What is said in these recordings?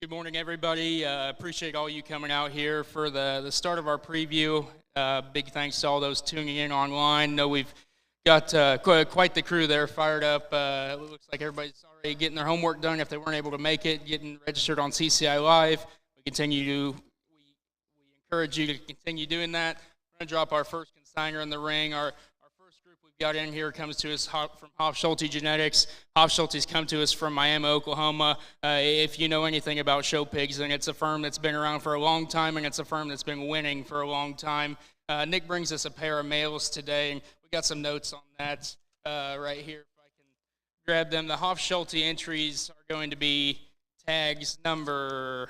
Good morning, everybody. Appreciate all you coming out here for the start of our preview. Big thanks to all those tuning in online. Know we've got quite the crew there fired up. It looks like everybody's already getting their homework done if they weren't able to make it, getting registered on CCI Live. We encourage you to continue doing that. We're going to drop our first consigner in the ring. Our first group we've got in here comes to us from Trogdon Genetics. Trogdon's come to us from Miami, Oklahoma. If you know anything about show pigs, then it's a firm that's been around for a long time, and it's a firm that's been winning for a long time. Nick brings us a pair of males today, and we got some notes on that right here. If I can grab them. The Trogdon entries are going to be tags number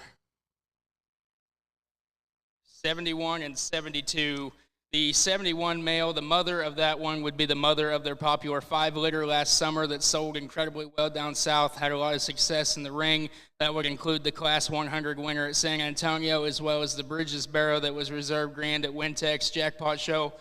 71 and 72. The 71 male, the mother of that one would be the mother of their popular 5-liter last summer that sold incredibly well down south, had a lot of success in the ring. That would include the Class 100 winner at San Antonio, as well as the Bridges Barrow that was reserved grand at Wintex Jackpot Show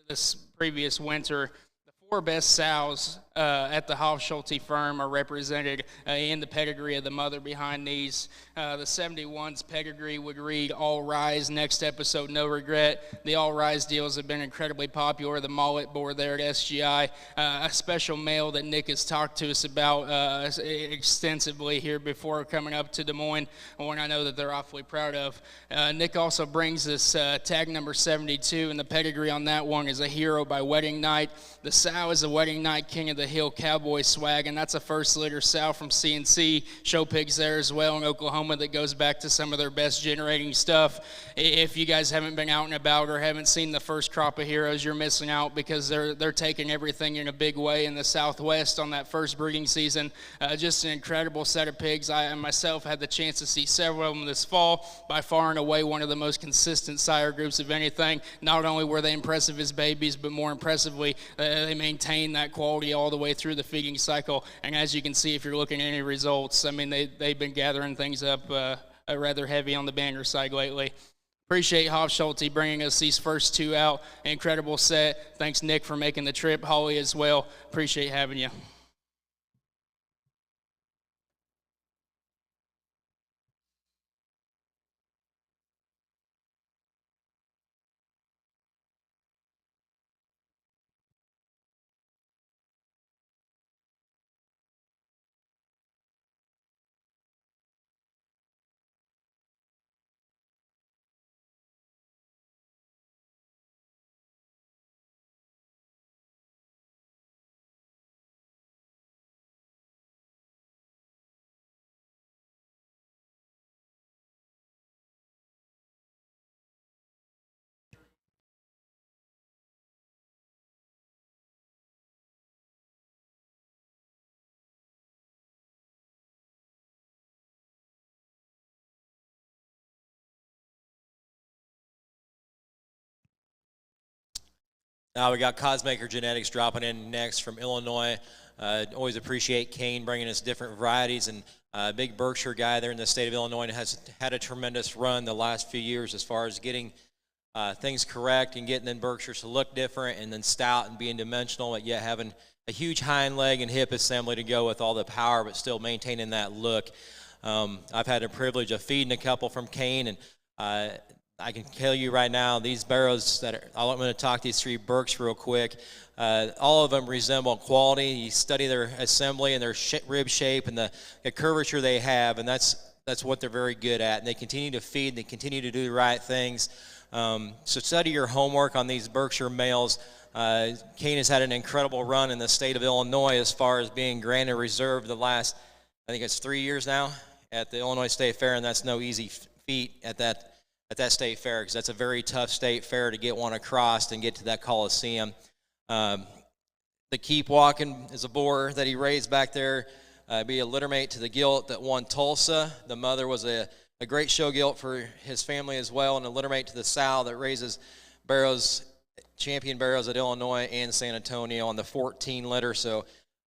this previous winter. The 4 best sows at the Trogdon firm are represented in the pedigree of the mother behind these. The 71's pedigree would read All Rise, next episode No Regret. The All Rise deals have been incredibly popular. The mullet bore there at SGI. A special male that Nick has talked to us about extensively here before coming up to Des Moines, one I know that they're awfully proud of. Nick also brings us tag number 72, and the pedigree on that one is a Hero by Wedding Night. The sow is a Wedding Night King of the Hill Cowboy swag, and that's a first litter sow from CNC. Show pigs there as well in Oklahoma that goes back to some of their best generating stuff. If you guys haven't been out and about or haven't seen the first crop of heroes, you're missing out because they're taking everything in a big way in the Southwest on that first breeding season. Just an incredible set of pigs. I myself had the chance to see several of them this fall. By far and away one of the most consistent sire groups of anything. Not only were they impressive as babies, but more impressively, they maintained that quality all the way through the feeding cycle. And as you can see, if you're looking at any results, I mean, they've been gathering things up rather heavy on the banner side lately. Appreciate Trogdon bringing us these first 2 out. Incredible set. Thanks, Nick, for making the trip. Holly as well. Appreciate having you. Now we got Cosmeker Genetics dropping in next from Illinois. Always appreciate Kane bringing us different varieties, and big Berkshire guy there in the state of Illinois, and has had a tremendous run the last few years as far as getting things correct and getting in Berkshires to look different, and then stout and being dimensional, but yet having a huge hind leg and hip assembly to go with all the power, but still maintaining that look. I've had the privilege of feeding a couple from Kane, and I can tell you right now, these barrows I'm going to talk these 3 Berks real quick. All of them resemble quality. You study their assembly and their rib shape and the curvature they have, and that's what they're very good at. And they continue to feed, and they continue to do the right things. So study your homework on these Berkshire males. Kane has had an incredible run in the state of Illinois as far as being granted reserve the last, I think it's 3 years now, at the Illinois State Fair, and that's no easy feat at that state fair, because that's a very tough state fair to get one across and get to that Coliseum. The Keep Walking is a boar that he raised back there, be a littermate to the gilt that won Tulsa. The mother was a great show gilt for his family as well, and a littermate to the sow that raises barrows, champion barrows at Illinois and San Antonio on the 14 litter. So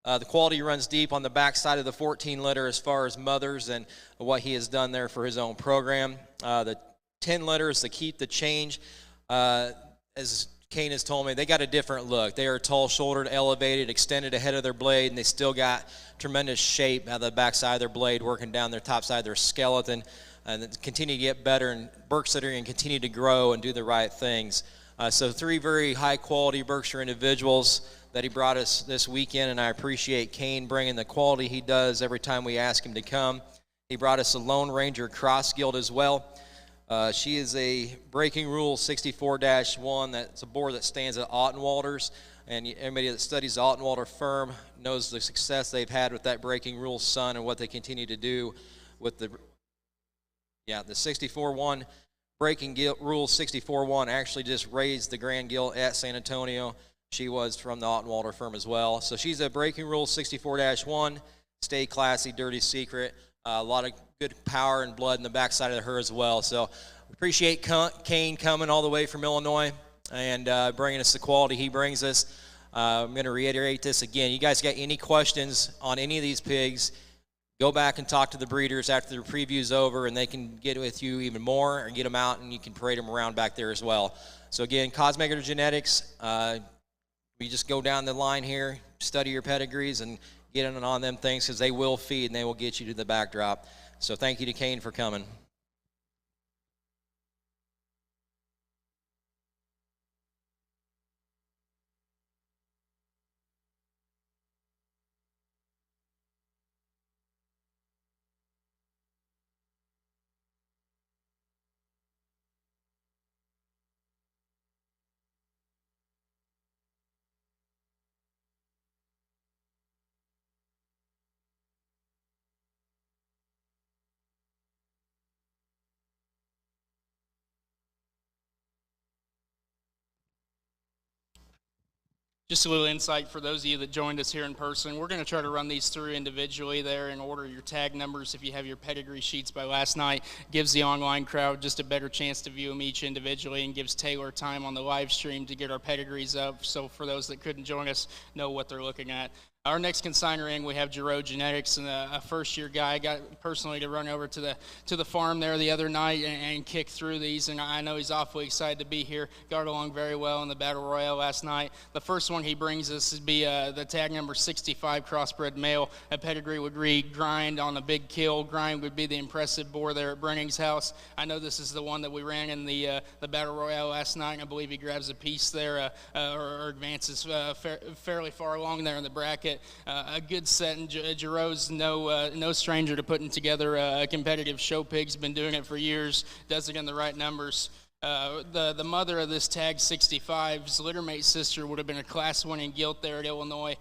the quality runs deep on the backside of the 14 litter as far as mothers and what he has done there for his own program. The 10 litters to Keep the Change. As Kane has told me they got a different look. They are tall-shouldered, elevated, extended ahead of their blade, and they still got tremendous shape out of the backside of their blade, working down their top side of their skeleton, and continue to get better. And Berkshire and continue to grow and do the right things. So 3 very high-quality Berkshire individuals that he brought us this weekend, and I appreciate Kane bringing the quality he does every time we ask him to come. He brought us a Lone Ranger Cross Guild as well. She is a Breaking Rule 64-1. That's a board that stands at Ottenwalders, and everybody that studies the Ottenwalder firm knows the success they've had with that Breaking Rule son and what they continue to do with the 64-1. Breaking Rule 64-1 actually just raised the Grand Guild at San Antonio. She was from the Ottenwalder firm as well. So she's a Breaking Rule 64-1, Stay Classy, Dirty Secret. A lot of good power and blood in the backside of her as well. So appreciate Kane coming all the way from Illinois and bringing us the quality he brings us. I'm going to reiterate this again. You guys got any questions on any of these pigs, go back and talk to the breeders after the preview's over, and they can get with you even more or get them out, and you can parade them around back there as well. So again, Cosmeker Genetics, we just go down the line here, study your pedigrees, and get in on them things because they will feed and they will get you to the backdrop. So thank you to Kane for coming. Just a little insight for those of you that joined us here in person. We're going to try to run these through individually there in order. Your tag numbers, if you have your pedigree sheets by last night, gives the online crowd just a better chance to view them each individually and gives Taylor time on the live stream to get our pedigrees up. So for those that couldn't join us, know what they're looking at. Our next consignor in, we have Gero Genetics, and a first-year guy. I got personally to run over to the farm there the other night and kick through these, and I know he's awfully excited to be here. Got along very well in the Battle Royale last night. The first one he brings us would be the tag number 65 crossbred male. A pedigree would read Grind on a big kill. Grind would be the impressive boar there at Brenning's house. I know this is the one that we ran in the Battle Royale last night, and I believe he grabs a piece there or advances fairly far along there in the bracket. A good set, and Gero's no stranger to putting together a competitive show pig. He's been doing it for years, does it in the right numbers. The mother of this tag 65's littermate sister would have been a class winning gilt there at Illinois,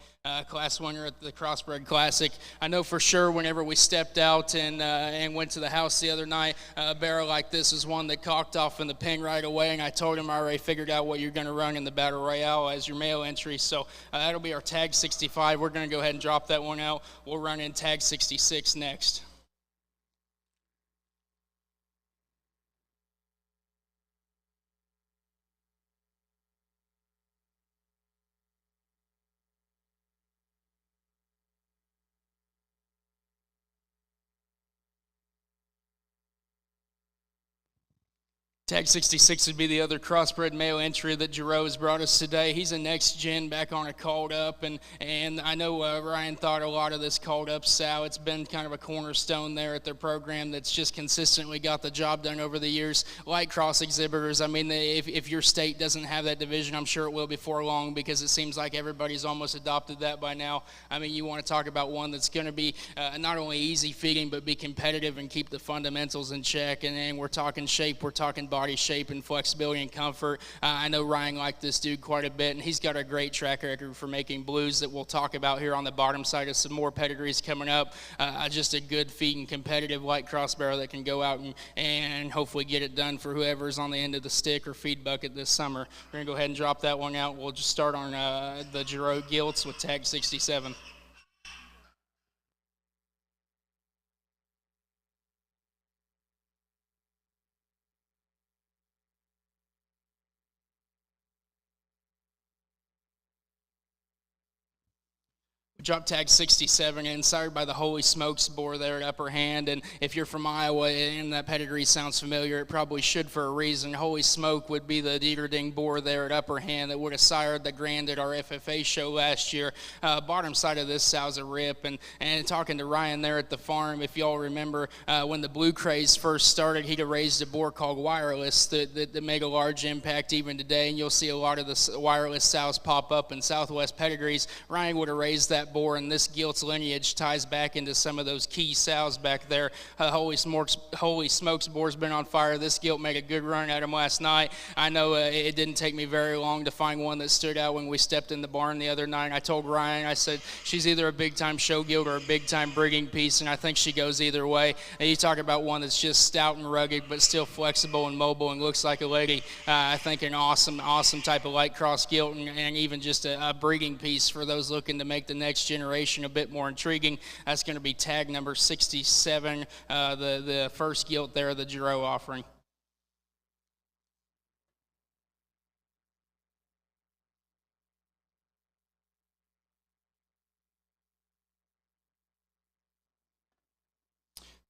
class winner at the Crossbred Classic. I know for sure whenever we stepped out and went to the house the other night, a barrel like this is one that cocked off in the pen right away, and I told him I already figured out what you're going to run in the Battle Royale as your male entry. So that'll be our tag 65. We're going to go ahead and drop that one out. We'll run in tag 66 next. Tag 66 would be the other crossbred male entry that Gero has brought us today. He's a next gen back on a called up, and I know Ryan thought a lot of this called up sow. It's been kind of a cornerstone there at their program that's just consistently got the job done over the years. Like cross exhibitors, I mean, if your state doesn't have that division, I'm sure it will before long, because it seems like everybody's almost adopted that by now. I mean, you want to talk about one that's going to be not only easy feeding, but be competitive and keep the fundamentals in check. And we're talking shape, we're talking body shape and flexibility and comfort. I know Ryan liked this dude quite a bit, and he's got a great track record for making blues that we'll talk about here on the bottom side of some more pedigrees coming up. Just a good feeding, competitive white cross barrel that can go out and hopefully get it done for whoever's on the end of the stick or feed bucket this summer. We're going to go ahead and drop that one out. We'll just start on the Gero gilts with tag 67. Drop tag 67, inspired by the Holy Smokes boar there at Upper Hand. And if you're from Iowa and that pedigree sounds familiar, it probably should for a reason. Holy Smoke would be the Dieterding boar there at Upper Hand that would have sired the grand at our FFA show last year. Bottom side of this sow's a rip. And talking to Ryan there at the farm, if y'all remember when the blue craze first started, he'd have raised a boar called Wireless that made a large impact even today. And you'll see a lot of the Wireless sows pop up in Southwest pedigrees. Ryan would have raised that boar, and this gilt's lineage ties back into some of those key sows back there. Holy Smokes boar's been on fire. This gilt made a good run at him last night. I know it didn't take me very long to find one that stood out when we stepped in the barn the other night. I told Ryan, I said, she's either a big-time show gilt or a big-time breeding piece, and I think she goes either way. And you talk about one that's just stout and rugged, but still flexible and mobile and looks like a lady. I think an awesome type of light cross gilt, and even just a breeding piece for those looking to make the next generation a bit more intriguing. That's going to be tag number 67, the first gilt there, the Gero offering.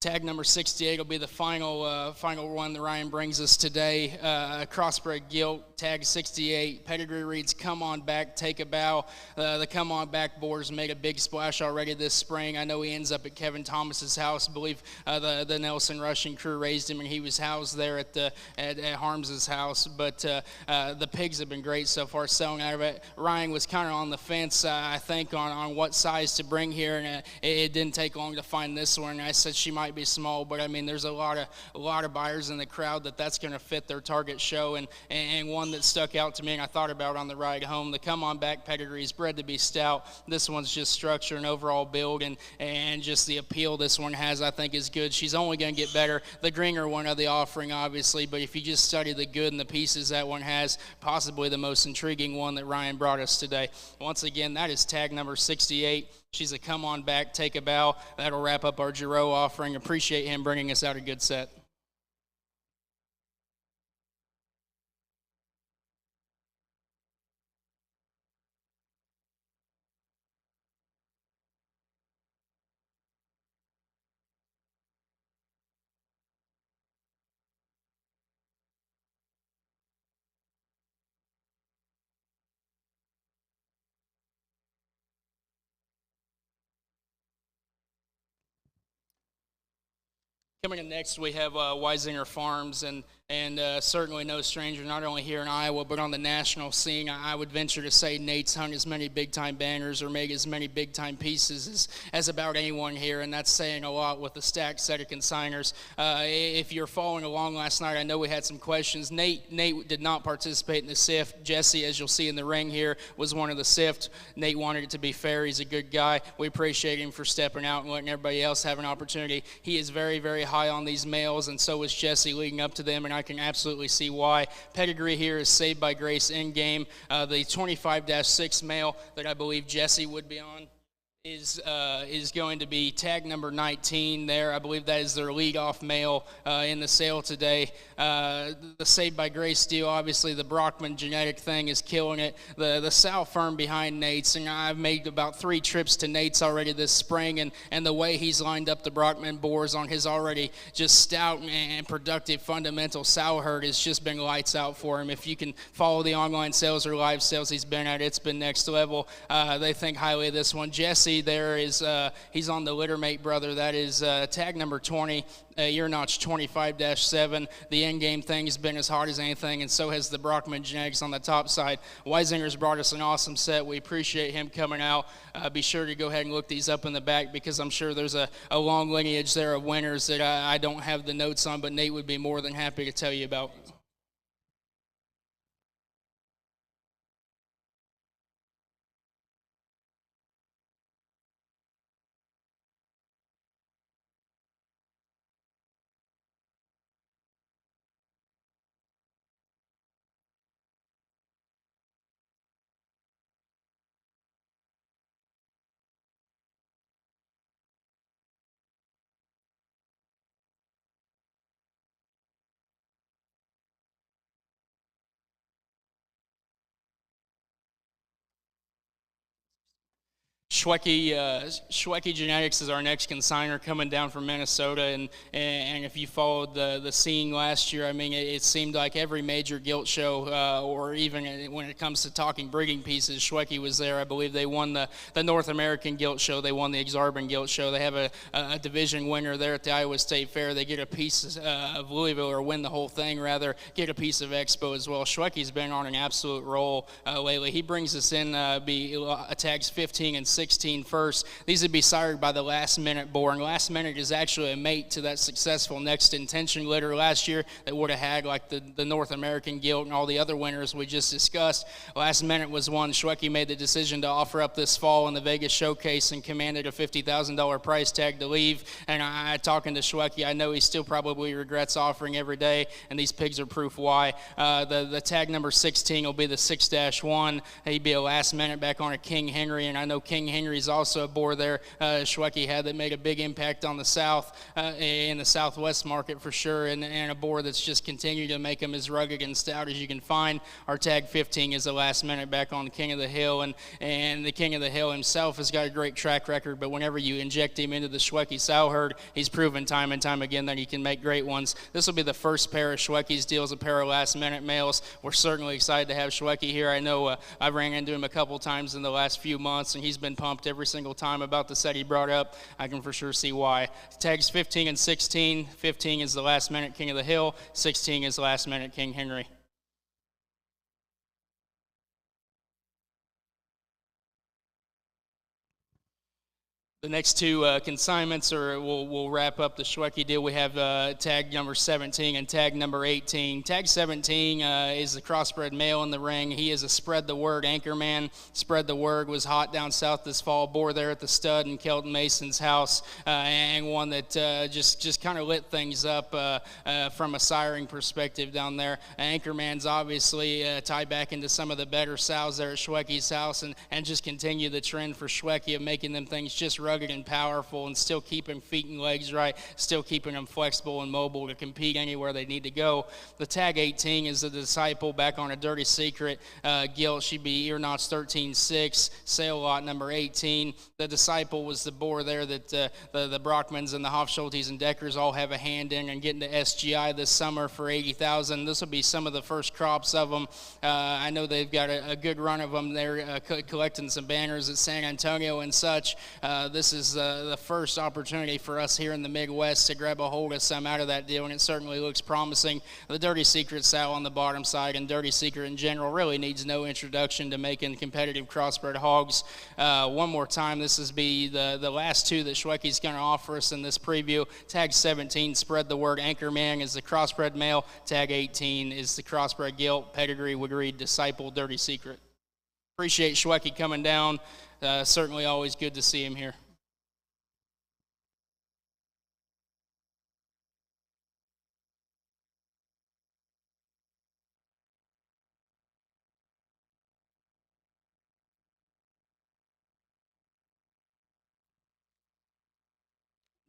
Tag number 68 will be the final one that Ryan brings us today. Crossbred gilt, tag 68. Pedigree reads, "Come on back, take a bow." The Come on back boar's made a big splash already this spring. I know he ends up at Kevin Thomas's house. I believe the Nelson Rushing Crew raised him, and he was housed there at Harms's house. But the pigs have been great so far selling out of it. Ryan was kind of on the fence, I think, on what size to bring here, and it didn't take long to find this one. I said she might be small, but I mean, there's a lot of buyers in the crowd that's going to fit their target show, and one that stuck out to me and I thought about on the ride home. The Come on back pedigree is bred to be stout. This one's just structure and overall build, and just the appeal this one has, I think, is good. She's only going to get better. The Gringer one of the offering, obviously, but if you just study the good and the pieces that one has, possibly the most intriguing one that Ryan brought us today. Once again, that is tag number 68. She's a Come on back, take a bow. That'll wrap up our Gero offering. Appreciate him bringing us out a good set. Coming in next, we have Weizinger Farms, and certainly no stranger, not only here in Iowa, but on the national scene. I would venture to say Nate's hung as many big-time banners or made as many big-time pieces as about anyone here, and that's saying a lot with the stacked set of consigners. If you're following along last night, I know we had some questions. Nate did not participate in the SIFT. Jesse, as you'll see in the ring here, was one of the SIFT. Nate wanted it to be fair. He's a good guy. We appreciate him for stepping out and letting everybody else have an opportunity. He is very, very high on these males, and so is Jesse leading up to them, and I can absolutely see why. Pedigree here is Saved by Grace in game. The 25-6 male that I believe Jesse would be on is going to be tag number 19 there. I believe that is their leadoff male in the sale today. The Saved by Grace deal, obviously the Brockman genetic thing is killing it. The sow firm behind Nate's, and I've made about 3 trips to Nate's already this spring, and the way he's lined up the Brockman boars on his already just stout and productive fundamental sow herd has just been lights out for him. If you can follow the online sales or live sales he's been at, it's been next level. They think highly of this one. Jesse there is, he's on the Littermate brother. That is tag number 20, ear notch 25-7. The in-game thing has been as hard as anything, and so has the Brockman Genetics on the top side. Weisinger's brought us an awesome set. We appreciate him coming out. Be sure to go ahead and look these up in the back, because I'm sure there's a long lineage there of winners that I don't have the notes on, but Nate would be more than happy to tell you about. Schwecke Genetics is our next consigner coming down from Minnesota, and if you followed the scene last year, I mean, it seemed like every major gilt show, or even when it comes to talking breeding pieces, Schwecke was there. I believe they won the North American Gilt Show. They won the Exarban Gilt Show. They have a division winner there at the Iowa State Fair. They get a piece of Louisville, or win the whole thing rather, get a piece of Expo as well. Schwecke's been on an absolute roll lately. He brings us in tags 15 and 16 first. These would be sired by the Last Minute born. Last Minute is actually a mate to that successful Next Intention litter last year that would have had like the North American Gilt and all the other winners we just discussed. Last Minute was one Schwecke made the decision to offer up this fall in the Vegas Showcase and commanded a $50,000 price tag to leave. And I talking to Schwecke, I know he still probably regrets offering every day, and these pigs are proof why. The tag number 16 will be the 6-1. He'd be a Last Minute back on a King Henry, and I know King Henry's also a boar there Schwecke had that made a big impact on the South, in the Southwest market for sure, and a boar that's just continued to make him as rugged and stout as you can find. Our tag 15 is the Last Minute back on the King of the Hill, and the King of the Hill himself has got a great track record, but whenever you inject him into the Schwecke sow herd, he's proven time and time again that he can make great ones. This will be the first pair of Schwecke's deals, a pair of Last Minute males. We're certainly excited to have Schwecke here. I know I've ran into him a couple times in the last few months, and he's been pumped every single time about the set he brought up. I can for sure see why. Tags 15 and 16. 15 is the Last Minute King of the Hill. 16 is Last Minute King Henry. The next two consignments will wrap up the Schwecke deal. We have tag number 17 and tag number 18. Tag 17 is the crossbred male in the ring. He is a Spread the Word anchorman. Spread the Word was hot down south this fall. Bore there at the stud in Kelton Mason's house, and one that just kind of lit things up from a siring perspective down there. Anchorman's obviously tied back into some of the better sows there at Schwecke's house, and just continue the trend for Schwecke of making them things just rugged and powerful, and still keeping feet and legs right, still keeping them flexible and mobile to compete anywhere they need to go. The tag 18 is the Disciple back on a Dirty Secret gilt. She'd be ear knots 13-6, sale lot number 18. The Disciple was the boar there that the Brockmans and the Hofschultes and Deckers all have a hand in, and getting to SGI this summer for $80,000. This will be some of the first crops of them. I know they've got a good run of them. They're collecting some banners at San Antonio and such. This is the first opportunity for us here in the Midwest to grab a hold of some out of that deal, and it certainly looks promising. The Dirty Secret sow on the bottom side, and Dirty Secret in general, really needs no introduction to making competitive crossbred hogs. One more time, this is be the last two that Schwecke's going to offer us in this preview. Tag 17, Spread the Word anchorman, is the crossbred male. Tag 18 is the crossbred gilt. Pedigree would read Disciple, Dirty Secret. Appreciate Schwecke coming down. Certainly always good to see him here.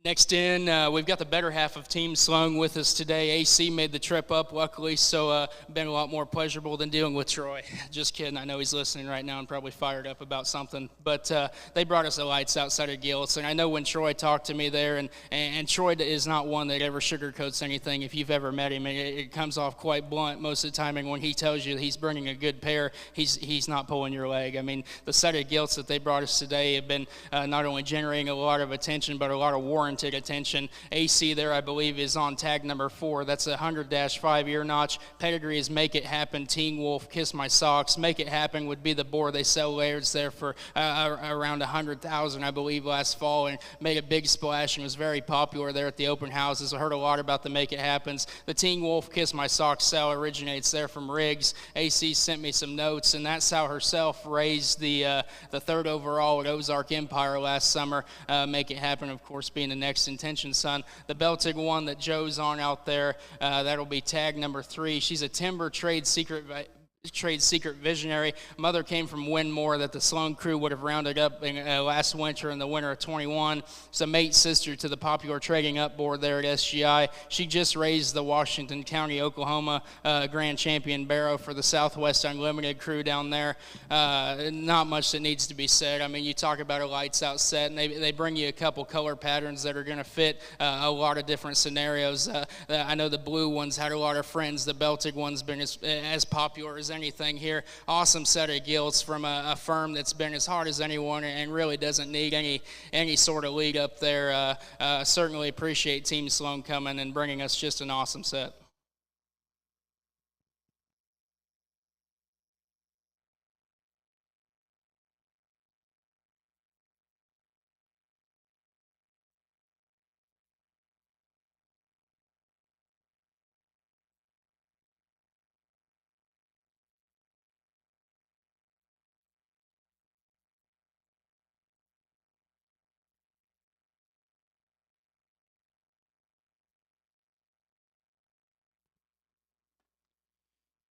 Next in, we've got the better half of Team Slung with us today. AC made the trip up, luckily, so been a lot more pleasurable than dealing with Troy. Just kidding. I know he's listening right now and probably fired up about something. But they brought us the lights outside of Gilt's, and I know when Troy talked to me there, and Troy is not one that ever sugarcoats anything. If you've ever met him, it comes off quite blunt most of the time, and when he tells you he's bringing a good pair, he's not pulling your leg. I mean, the set of Gilt's that they brought us today have been not only generating a lot of attention, but a lot of warranted attention. AC there, I believe, is on tag number 4. That's a 100-5 ear notch. Pedigree is Make It Happen, Teen Wolf, Kiss My Socks. Make It Happen would be the boar. They sell layers there for around $100,000, I believe, last fall, and made a big splash and was very popular there at the open houses. I heard a lot about the Make It Happens. The Teen Wolf, Kiss My Socks sow originates there from Riggs. AC sent me some notes, and that sow herself raised the third overall at Ozark Empire last summer. Make It Happen, of course, being the Next Intention son. The belted one that Joe's on out there, that'll be tag number 3. She's a Timber Trade Secret trade secret visionary. Mother came from Winmore that the Sloan Crew would have rounded up in, last winter in the winter of 21. It's a mate sister to the popular trading up board there at SGI. She just raised the Washington County, Oklahoma Grand Champion Barrow for the Southwest Unlimited crew down there. Not much that needs to be said. I mean, you talk about a lights out set, and they bring you a couple color patterns that are going to fit a lot of different scenarios. I know the blue ones had a lot of friends. The belted one's been as popular as anything here. Awesome set of gilts from a firm that's been as hard as anyone and really doesn't need any sort of lead up there. Certainly appreciate Team Sloan coming and bringing us just an awesome set.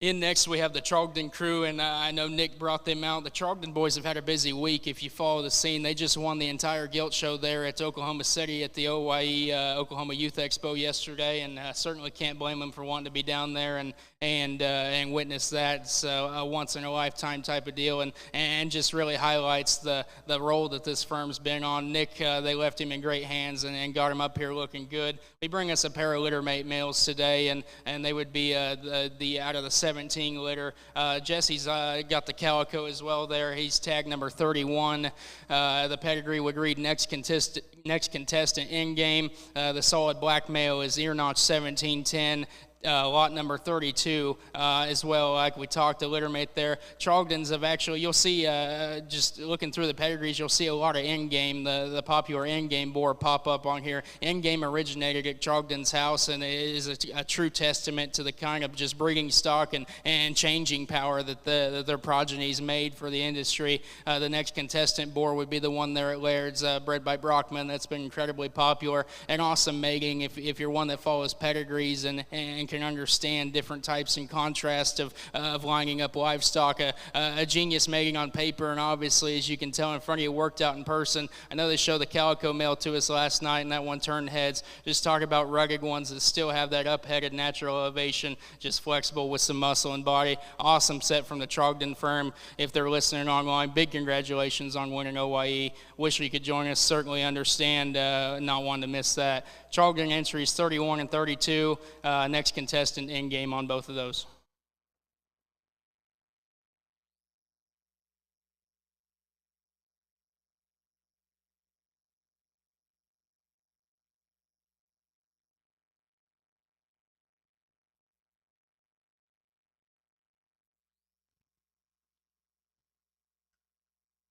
In next, we have the Trogdon Crew, and I know Nick brought them out. The Trogdon boys have had a busy week. If you follow the scene, they just won the entire gilt show there at Oklahoma City at the OYE Oklahoma Youth Expo yesterday, and certainly can't blame them for wanting to be down there and witness that. So a once-in-a-lifetime type of deal, and just really highlights the role that this firm's been on. Nick, they left him in great hands and got him up here looking good. We bring us a pair of littermate males today, and they would be the out of the 17 litter. Jesse's got the calico as well there. He's tag number 31. The pedigree would read next contestant in game. The solid black male is ear notch 1710. Lot number 32 as well, like we talked, the littermate there. Trogdons have actually, you'll see, just looking through the pedigrees, you'll see a lot of in-game, the popular in-game board pop up on here. In-game originated at Trogdon's house, and it is a true testament to the kind of just breeding stock and changing power that their progenies made for the industry. The next contestant board would be the one there at Laird's, bred by Brockman. That's been incredibly popular and awesome mating if you're one that follows pedigrees and can understand different types and contrast of lining up livestock. A genius mating on paper, and obviously, as you can tell in front of you, worked out in person. I know they showed the calico male to us last night, and that one turned heads. Just talk about rugged ones that still have that up-headed natural elevation, just flexible with some muscle and body. Awesome set from the Trogdon firm. If they're listening online, big congratulations on winning OYE. Wish you could join us. Certainly understand not wanting to miss that. Trogdon entries 31 and 32. Next contestant in game on both of those.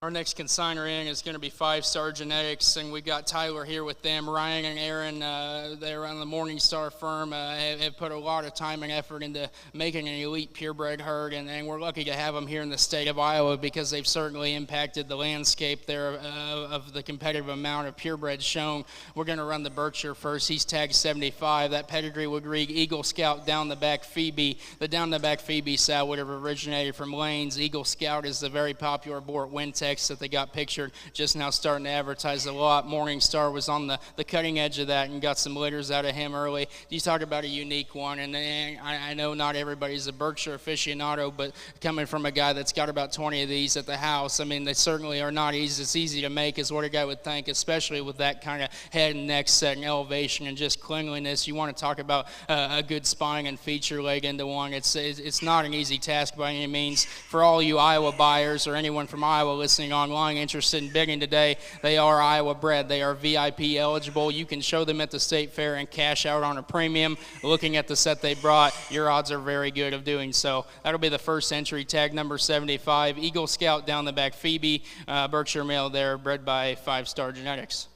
Our next consignor in is going to be 5-Star Genetics, and we got Tyler here with them. Ryan and Aaron, they're on the Morningstar firm, have put a lot of time and effort into making an elite purebred herd, and we're lucky to have them here in the state of Iowa because they've certainly impacted the landscape there of the competitive amount of purebreds shown. We're going to run the Berkshire first. He's tagged 75. That pedigree would read Eagle Scout down the back Phoebe. The down the back Phoebe sow would have originated from Lane's. Eagle Scout is the very popular boar at Wintex that they got pictured, just now starting to advertise a lot. Morningstar was on the cutting edge of that and got some litters out of him early. You talk about a unique one, and I know not everybody's a Berkshire aficionado, but coming from a guy that's got about 20 of these at the house, I mean, they certainly are not easy. It's easy to make is what a guy would think, especially with that kind of head and neck set and elevation and just cleanliness. You want to talk about a good spine and feature leg into one. It's not an easy task by any means. For all you Iowa buyers or anyone from Iowa listening online interested in bidding today, they are Iowa bred. They are VIP eligible. You can show them at the state fair and cash out on a premium. Looking at the set they brought, your odds are very good of doing so. That'll be the first entry, tag number 75. Eagle Scout down the back Phoebe, Berkshire male there, bred by 5-Star Genetics.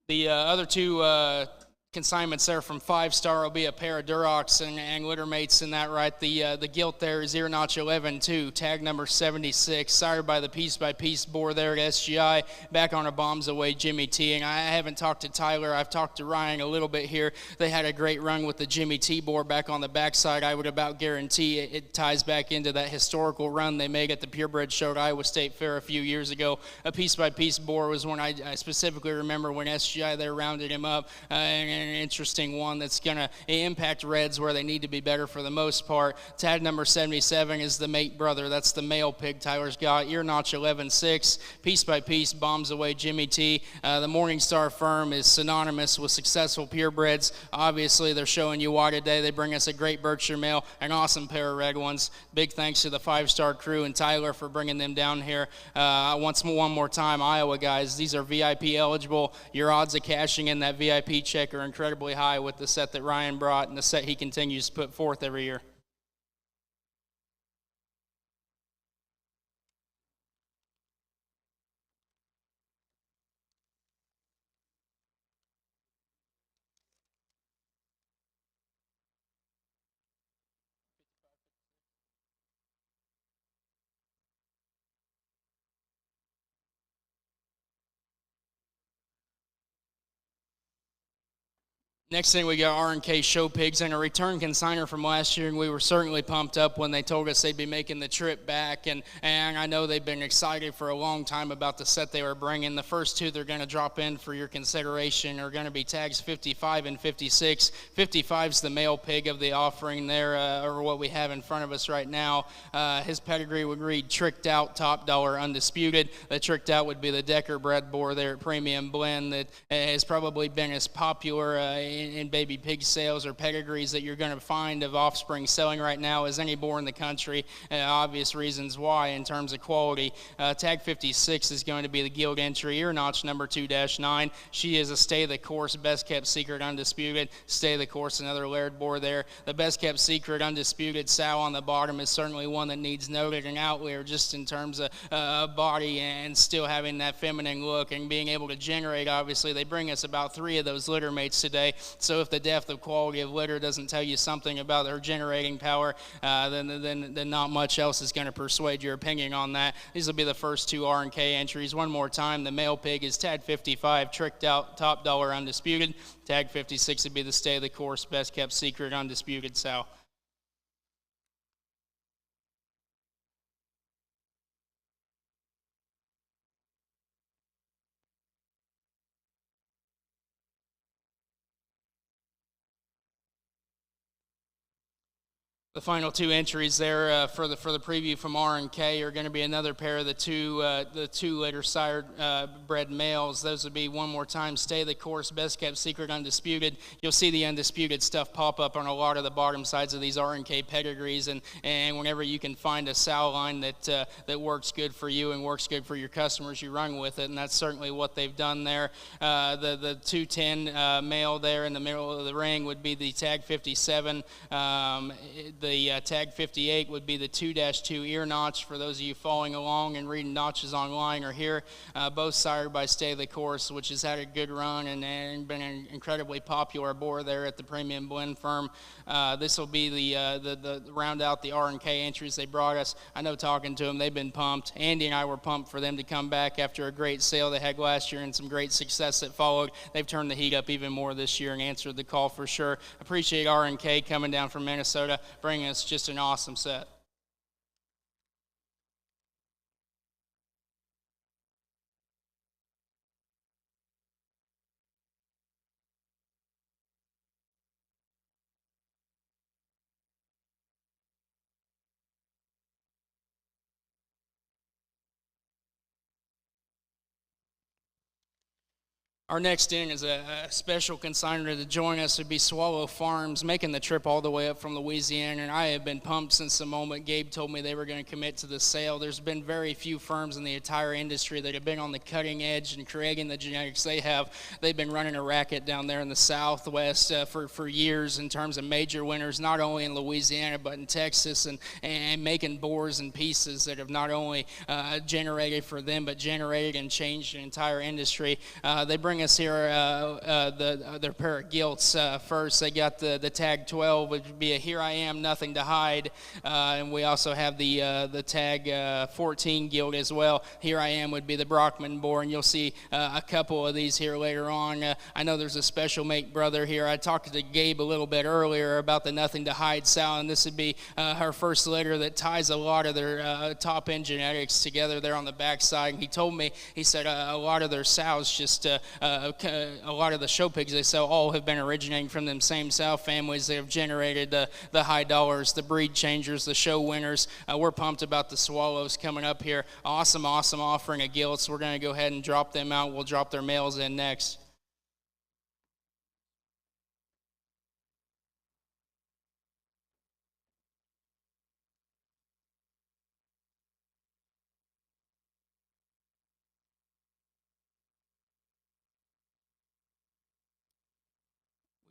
The other two consignments there from 5-star will be a pair of Durocs and litter mates in that, right? The gilt there is ear notch 11-2, tag number 76, sired by the piece-by-piece boar there at SGI, back on a bombs away Jimmy T. And I haven't talked to Tyler, I've talked to Ryan a little bit here. They had a great run with the Jimmy T boar back on the backside. I would about guarantee it ties back into that historical run they made at the Purebred Show at Iowa State Fair a few years ago. A piece-by-piece boar was one I specifically remember when SGI there rounded him up, and an interesting one that's going to impact reds where they need to be better for the most part. Tag number 77 is the mate brother. That's the male pig Tyler's got. Ear notch 11-6, piece by piece, bombs away Jimmy T. The Morningstar firm is synonymous with successful purebreds. Obviously, they're showing you why today. They bring us a great Berkshire male, an awesome pair of red ones. Big thanks to the 5-star crew and Tyler for bringing them down here. One more time, Iowa guys, these are VIP eligible. Your odds of cashing in that VIP check are incredibly high with the set that Ryan brought and the set he continues to put forth every year. Next thing, we got R&K Show Pigs and a return consignor from last year, and we were certainly pumped up when they told us they'd be making the trip back, and I know they've been excited for a long time about the set they were bringing. The first two they're going to drop in for your consideration are going to be tags 55 and 56. 55's the male pig of the offering there, or what we have in front of us right now. His pedigree would read Tricked Out, Top Dollar, Undisputed. The Tricked Out would be the Decker bred boar there at Premium Blend that has probably been as popular in baby pig sales or pedigrees that you're going to find of offspring selling right now as any boar in the country. Obvious reasons why in terms of quality. Tag 56 is going to be the Guild entry, ear notch number 2-9. She is a stay the course, best kept secret, undisputed. Stay the course, another Laird boar there. The best kept secret, undisputed sow on the bottom is certainly one that needs noted and outlier just in terms of body and still having that feminine look and being able to generate. Obviously, they bring us about 3 of those litter mates today. So if the depth of quality of litter doesn't tell you something about her generating power, then not much else is going to persuade your opinion on that. These will be the first 2 R&K entries. One more time, the male pig is tag 55, Tricked Out, Top Dollar, Undisputed. Tag 56 would be the stay of the course, best kept secret, undisputed sow. The final 2 entries there for the preview from R&K are going to be another pair of the 2 litter sired bred males. Those would be one more time, stay the course, best kept secret, undisputed. You'll see the undisputed stuff pop up on a lot of the bottom sides of these R&K pedigrees, and whenever you can find a sow line that works good for you and works good for your customers, you run with it, and that's certainly what they've done there. The 210 male there in the middle of the ring would be the tag 57. The tag 58 would be the 2-2 ear notch for those of you following along and reading notches online or here. Both sired by Stay the Course, which has had a good run and been an incredibly popular boar there at the Premium Blend firm. This will be the round out the R&K entries they brought us. I know talking to them, they've been pumped. Andy and I were pumped for them to come back after a great sale they had last year and some great success that followed. They've turned the heat up even more this year and answered the call for sure. Appreciate R&K coming down from Minnesota, bringing us just an awesome set. Our next in is a special consignor to join us would be Swallow Farms, making the trip all the way up from Louisiana, and I have been pumped since the moment Gabe told me they were going to commit to the sale. There's been very few firms in the entire industry that have been on the cutting edge and creating the genetics they have. They've been running a racket down there in the Southwest for years in terms of major winners, not only in Louisiana but in Texas, and making boars and pieces that have not only generated for them but generated and changed the entire industry. They bring bring us here their pair of gilts. First, they got the tag 12, which would be a Here I Am, Nothing to Hide, and we also have the tag 14 gilt as well. Here I Am would be the Brockman boar, and you'll see a couple of these here later on. I know there's a special mate brother here. I talked to Gabe a little bit earlier about the Nothing to Hide sow, and this would be her first litter that ties a lot of their top end genetics together there on the backside. And he told me, he said a lot of their sows, just a lot of the show pigs they sell, all have been originating from them same sow families. They have generated the high dollars, the breed changers, the show winners. We're pumped about the swallows coming up here. Awesome offering of gilts. We're going to go ahead and drop them out. We'll drop their males in next.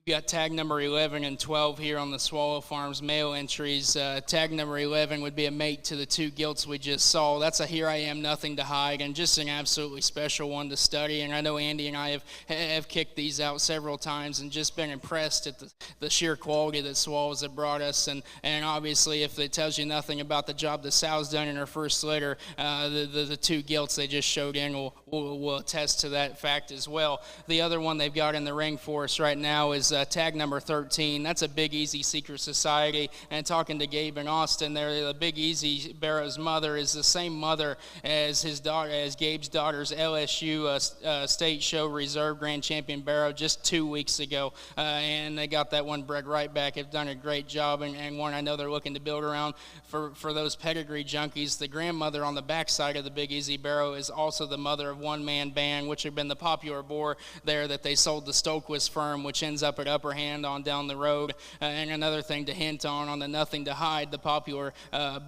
We got tag number 11 and 12 here on the Swallow Farms male entries. Tag number 11 would be a mate to the two gilts we just saw. That's a Here I Am, Nothing to Hide, and just an absolutely special one to study. And I know Andy and I have kicked these out several times and just been impressed at the sheer quality that Swallows have brought us. And obviously, if it tells you nothing about the job the sow's done in her first litter, the two gilts they just showed in will attest to that fact as well. The other one they've got in the ring for us right now is tag number 13. That's a Big Easy Secret Society. And talking to Gabe and Austin there, the Big Easy Barrow's mother is the same mother as his daughter, as Gabe's daughter's LSU State Show Reserve Grand Champion Barrow just 2 weeks ago. And they got that one bred right back. Have done a great job, and one I know they're looking to build around for those pedigree junkies. The grandmother on the backside of the Big Easy Barrow is also the mother of One Man Band, which had been the popular boar there that they sold to Stoquist Firm, which ends up at Upper Hand on down the road. And another thing to hint on the Nothing to Hide, the popular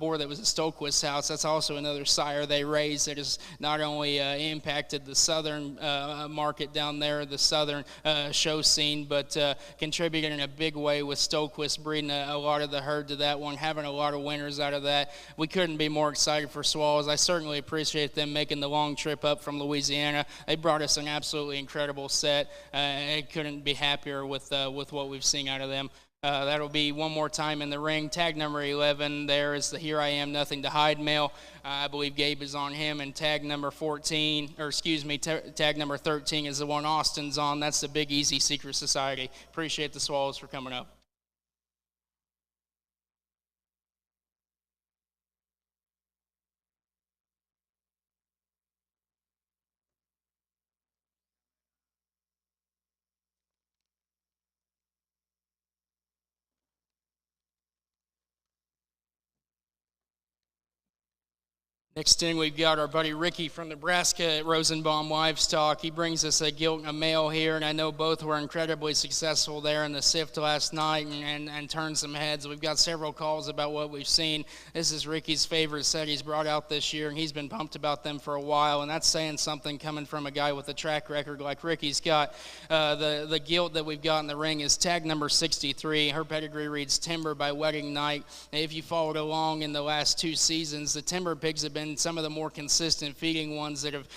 boar that was at Stoquist's house, that's also another sire they raised that has not only impacted the southern market down there, the southern show scene, but contributed in a big way with Stoquist breeding a lot of the herd to that one, having a lot of winners out of that. We couldn't be more excited for Swallows. I certainly appreciate them making the long trip up from Louisiana. They brought us an absolutely incredible set. I couldn't be happier with what we've seen out of them. That'll be one more time in the ring. Tag number 11 there is the Here I Am, Nothing to Hide male. I believe Gabe is on him. And tag number 14, or excuse me, tag number 13 is the one Austin's on. That's the Big Easy Secret Society. Appreciate the Swallows for coming up. Next in, we've got our buddy Ricky from Nebraska at Rosenbaum Livestock. He brings us a gilt and a male here, and I know both were incredibly successful there in the SIFT last night and turned some heads. We've got several calls about what we've seen. This is Ricky's favorite set he's brought out this year, and he's been pumped about them for a while, and that's saying something coming from a guy with a track record like Ricky's got. The gilt that we've got in the ring is tag number 63. Her pedigree reads Timber by Wedding Night. If you followed along in the last two seasons, the Timber pigs have been some of the more consistent feeding ones that have,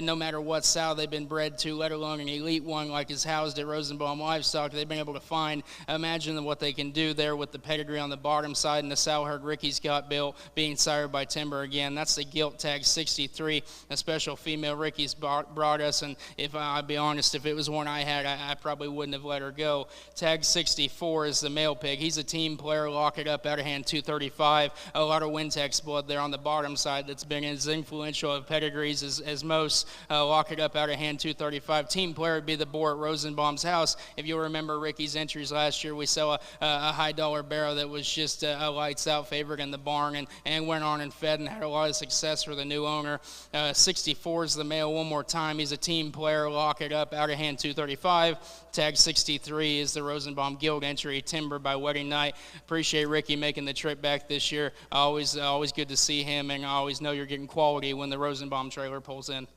no matter what sow they've been bred to, let alone an elite one like is housed at Rosenbaum Livestock, they've been able to find. Imagine what they can do there with the pedigree on the bottom side and the sow herd Ricky's got built being sired by Timber again. That's the gilt tag 63, a special female Ricky's brought us, and if I'll be honest, if it was one I had, I probably wouldn't have let her go. Tag 64 is the male pig. He's a team player, lock it up, out of hand 235. A lot of Wintex blood there on the bottom side that's been as influential of pedigrees as most. Lock it up, out of hand 235. Team player would be the boar at Rosenbaum's house. If you'll remember Ricky's entries last year, we saw a high dollar barrow that was just a lights out favorite in the barn and went on and fed and had a lot of success for the new owner. 64 is the male one more time. He's a team player, lock it up, out of hand 235. Tag 63 is the Rosenbaum Guild entry, Timber by Wedding Night. Appreciate Ricky making the trip back this year. Always good to see him, and I always know you're getting quality when the Rosenbaum trailer pulls in.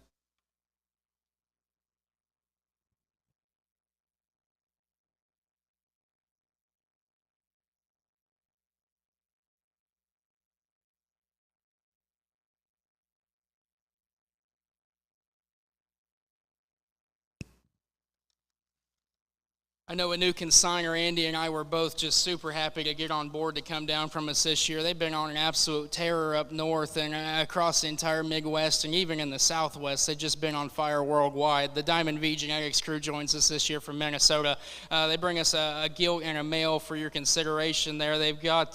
I know a new consignor, Andy, and I were both just super happy to get on board to come down from us this year. They've been on an absolute terror up north and across the entire Midwest and even in the Southwest. They've just been on fire worldwide. The Diamond V Genetics crew joins us this year from Minnesota. They bring us a gilt and a male for your consideration there. They've got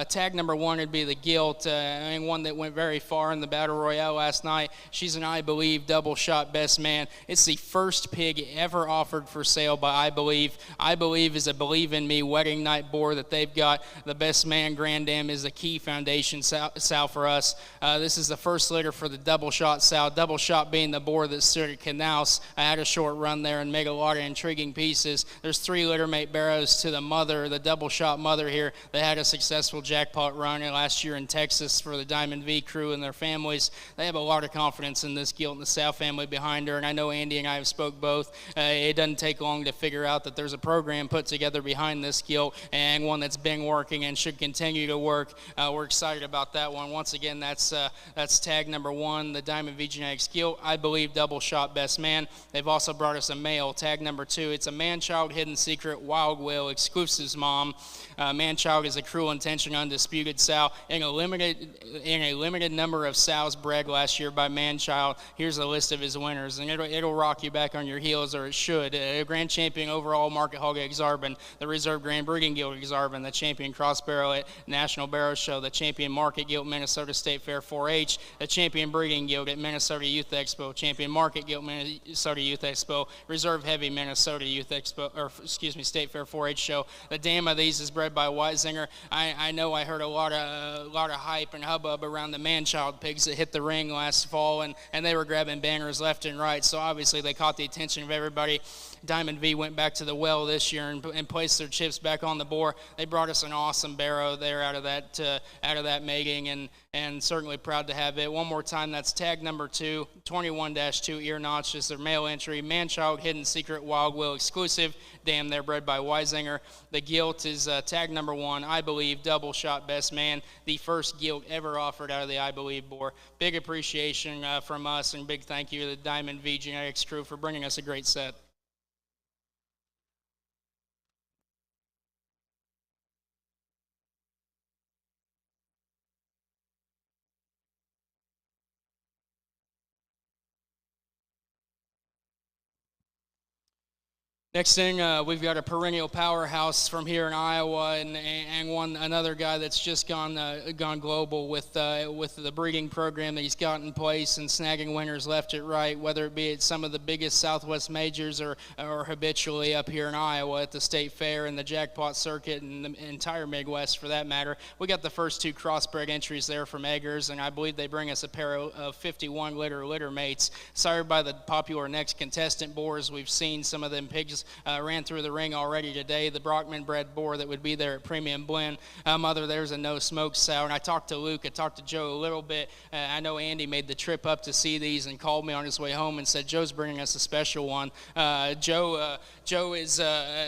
tag number 1 would be the gilt, and one that went very far in the Battle Royale last night. She's an I Believe double shot best man. It's the first pig ever offered for sale by I Believe. I Believe is a Believe in Me wedding night boar that they've got. The best man Grand Dam is a key foundation sow for us. This is the first litter for the double shot sow. Double shot being the boar that stood at Canals. I had a short run there and made a lot of intriguing pieces. There's 3 litter mate barrows to the mother, the double shot mother here. They had a successful jackpot run last year in Texas for the Diamond V crew and their families. They have a lot of confidence in this gilt and the sow family behind her, and I know Andy and I have spoke both. It doesn't take long to figure out that there's a program put together behind this gilt and one that's been working and should continue to work. We're excited about that one. Once again, that's tag number 1, the Diamond V Genetics gilt, I Believe double shot best man. They've also brought us a male, tag number 2. It's a man-child hidden secret wild whale exclusives mom. Man-child is a cruel intention undisputed sow in a limited number of sows bred last year by man-child. Here's a list of his winners, and it'll rock you back on your heels, or it should. Grand champion overall Market Hog Exarban, the Reserve Grand Breeding Guild Exarban, the champion Cross Barrel at National Barrow Show, the champion Market Guild Minnesota State Fair 4-H, the champion Breeding Guild at Minnesota Youth Expo, champion Market Guild Minnesota Youth Expo, Reserve Heavy Minnesota Youth Expo, State Fair 4-H show. The dam of these is bred by Weizinger. I know I heard a lot of hype and hubbub around the man-child pigs that hit the ring last fall, and they were grabbing banners left and right, so obviously they caught the attention of everybody. Diamond V went back to the well this year and placed their chips back on the board. They brought us an awesome barrow there out of that mating, and certainly proud to have it. One more time, that's tag number 2, 21-2 ear notches, their male entry, man-child hidden secret wild will exclusive. Dam there bred by Weizinger. The gilt is tag number 1, I Believe double shot best man, the first gilt ever offered out of the I Believe boar. Big appreciation from us, and big thank you to the Diamond V Genetics crew for bringing us a great set. Next thing, we've got a perennial powerhouse from here in Iowa, and another guy that's just gone global with the breeding program that he's got in place and snagging winners left and right, whether it be at some of the biggest Southwest majors or habitually up here in Iowa at the State Fair and the jackpot circuit and the entire Midwest for that matter. We got the first 2 crossbred entries there from Eggers, and I believe they bring us a pair of 51 litter mates, sired by the popular Next Contestant boars. We've seen some of them pigs ran through the ring already today. The Brockman bred boar that would be there at Premium Blend. Mother, there's a no smoke sow. And I talked to Luke, I talked to Joe a little bit. I know Andy made the trip up to see these and called me on his way home and said, Joe's bringing us a special one. Joe is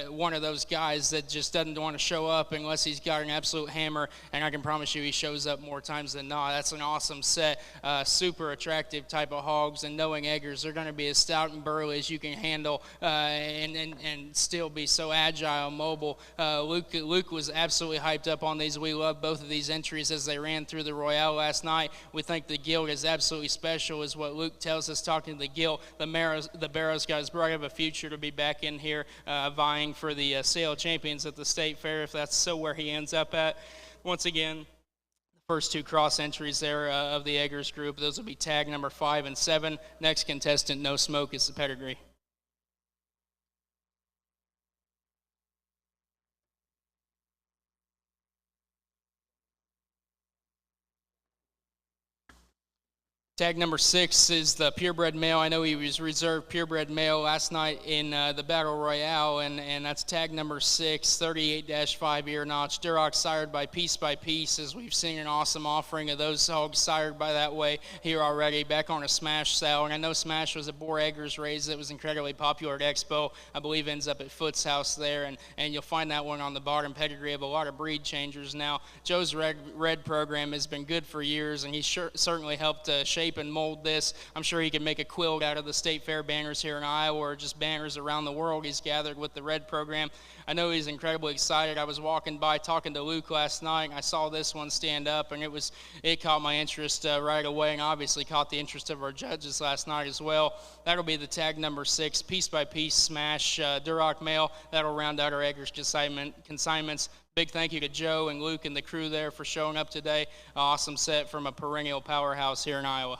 one of those guys that just doesn't want to show up unless he's got an absolute hammer, and I can promise you he shows up more times than not. That's an awesome set, super attractive type of hogs, and knowing Eggers, they're going to be as stout and burly as you can handle, and still be so agile, mobile. Luke was absolutely hyped up on these. We love both of these entries as they ran through the Royale last night. We think the gilt is absolutely special, is what Luke tells us talking to the gilt. The Barrows guys bright of a future to be back in here vying for the sale champions at the State Fair, if that's so where he ends up at. Once again, the first 2 cross entries there of the Eggers group, those will be tag number 5 and 7. Next contestant, No Smoke, is the pedigree. Tag number 6 is the purebred male. I know he was reserved purebred male last night in the Battle Royale, and that's tag number 6, 38-5 ear notch. Duroc sired by Piece, as we've seen an awesome offering of those hogs sired by that way here already, back on a Smash sale. And I know Smash was a boar Eggers raise that was incredibly popular at Expo. I believe ends up at Foot's house there, and you'll find that one on the bottom pedigree of a lot of breed changers now. Joe's red program has been good for years, and he certainly helped shape shape and mold this. I'm sure he can make a quilt out of the state fair banners here in Iowa, or just banners around the world he's gathered with the Red program. I know he's incredibly excited. I was walking by talking to Luke last night, and I saw this one stand up, and it caught my interest right away, and obviously caught the interest of our judges last night as well. That'll be the tag number 6, piece by piece smash Duroc male. That'll round out our acres consignments. Big thank you to Joe and Luke and the crew there for showing up today. Awesome set from a perennial powerhouse here in Iowa.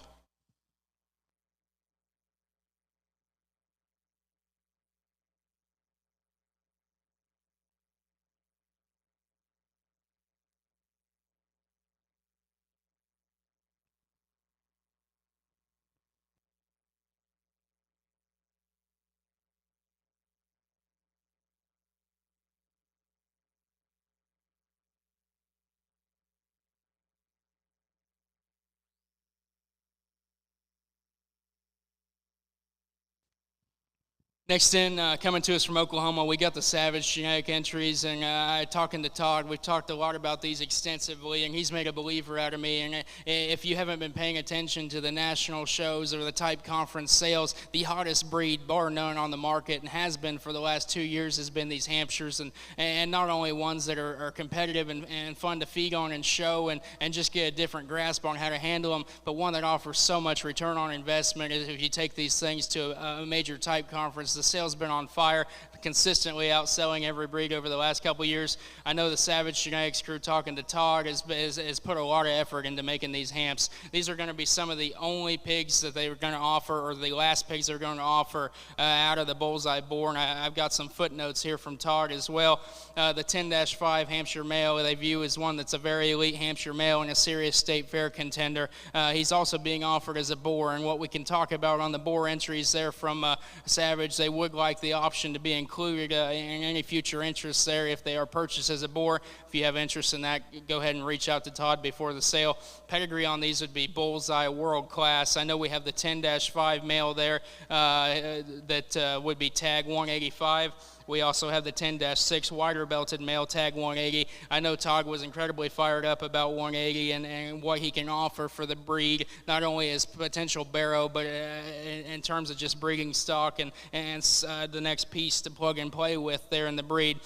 Next in, coming to us from Oklahoma, we got the Savage genetic entries, and talking to Todd, we've talked a lot about these extensively, and he's made a believer out of me. And if you haven't been paying attention to the national shows or the type conference sales, the hottest breed, bar none, on the market, and has been for the last 2 years, has been these Hampshires, and not only ones that are competitive and fun to feed on and show and just get a different grasp on how to handle them, but one that offers so much return on investment if you take these things to a major type conference. The sale's been on fire, consistently outselling every breed over the last couple years. I know the Savage Genetics crew, talking to Todd, has put a lot of effort into making these Hamps. These are going to be some of the only pigs that they were going to offer, or the last pigs they're going to offer out of the Bullseye Boar, and I've got some footnotes here from Todd as well. The 10-5 Hampshire male they view as one that's a very elite Hampshire male and a serious state fair contender. He's also being offered as a boar, and what we can talk about on the boar entries there from Savage, they would like the option to be included in any future interests there if they are purchased as a boar. If you have interest in that, go ahead and reach out to Todd before the sale. Pedigree on these would be Bullseye World Class. I know we have the 10-5 male there that would be tag 185. We also have the 10-6 wider belted male, tag 180. I know Todd was incredibly fired up about 180 and what he can offer for the breed, not only as potential barrow, but in terms of just breeding stock and the next piece to plug and play with there in the breed.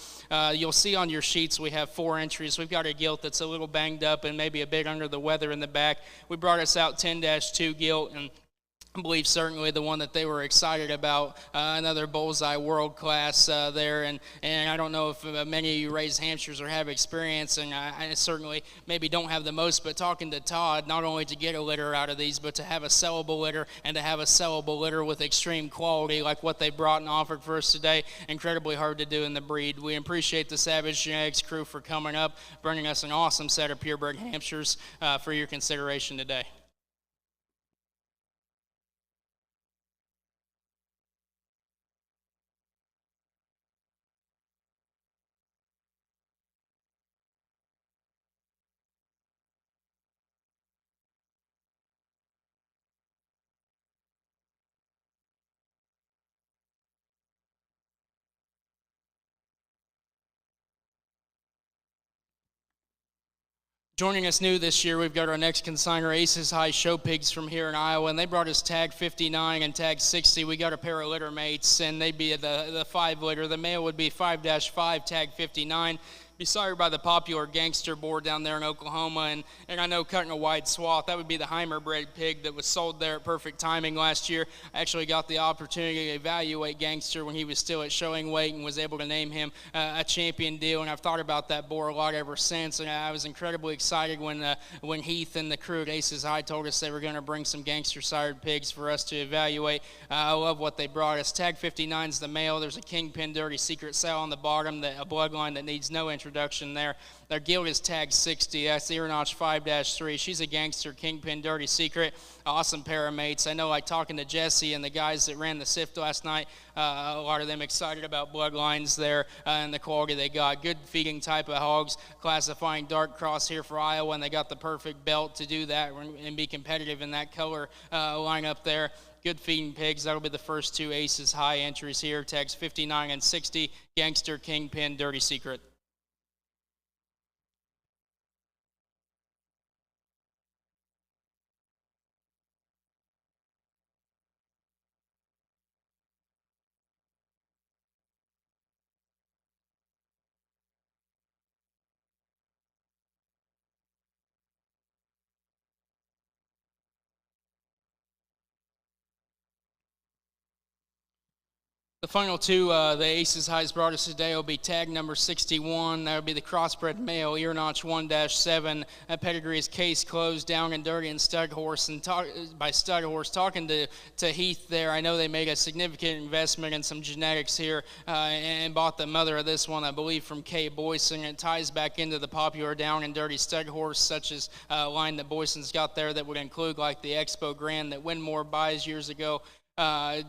You'll see on your sheets we have 4 entries. We've got a gilt that's a little banged up and maybe a bit under the weather in the back. We brought us out 10-2 gilt, and I believe certainly the one that they were excited about, another Bullseye World Class there, and I don't know if many of you raise Hampshires or have experience, and I certainly maybe don't have the most, but talking to Todd, not only to get a litter out of these, but to have a sellable litter, and to have a sellable litter with extreme quality like what they brought and offered for us today, incredibly hard to do in the breed. We appreciate the Savage Genetics crew for coming up, bringing us an awesome set of purebred Hampshires for your consideration today. Joining us new this year, we've got our next consignor, Aces High Show Pigs from here in Iowa, and they brought us tag 59 and tag 60. We got a pair of litter mates, and they'd be the 5 litter. The male would be 5-5, tag 59. Be sired by the popular Gangster boar down there in Oklahoma, and I know cutting a wide swath, that would be the Heimer bred pig that was sold there at perfect timing last year. I actually got the opportunity to evaluate Gangster when he was still at showing weight and was able to name him a champion deal, and I've thought about that boar a lot ever since, and I was incredibly excited when Heath and the crew at Aces High told us they were going to bring some Gangster sired pigs for us to evaluate. I love what they brought us. Tag 59 is the male. There's a Kingpin Dirty Secret cell on the bottom, a bloodline that needs no introduction there. Their gilt is tag 60. That's the Ear Notch 5-3. She's a Gangster Kingpin Dirty Secret. Awesome pair of mates. I know, like talking to Jesse and the guys that ran the SIFT last night, a lot of them excited about bloodlines there and the quality they got. Good feeding type of hogs, classifying dark cross here for Iowa, and they got the perfect belt to do that and be competitive in that color lineup there. Good feeding pigs. That'll be the first 2 Aces High entries here. Tags 59 and 60, Gangster Kingpin Dirty Secret. The final two, the Aces Highs brought us today will be tag number 61. That would be the crossbred male, ear notch 1-7. That pedigree is case closed, down and dirty, and stud horse. And by stud horse, talking to Heath there, I know they made a significant investment in some genetics here and bought the mother of this one, I believe, from Kay Boyson. It ties back into the popular down and dirty stud horse, such as line that Boyson's got there that would include like the Expo Grand that Winmore buys years ago.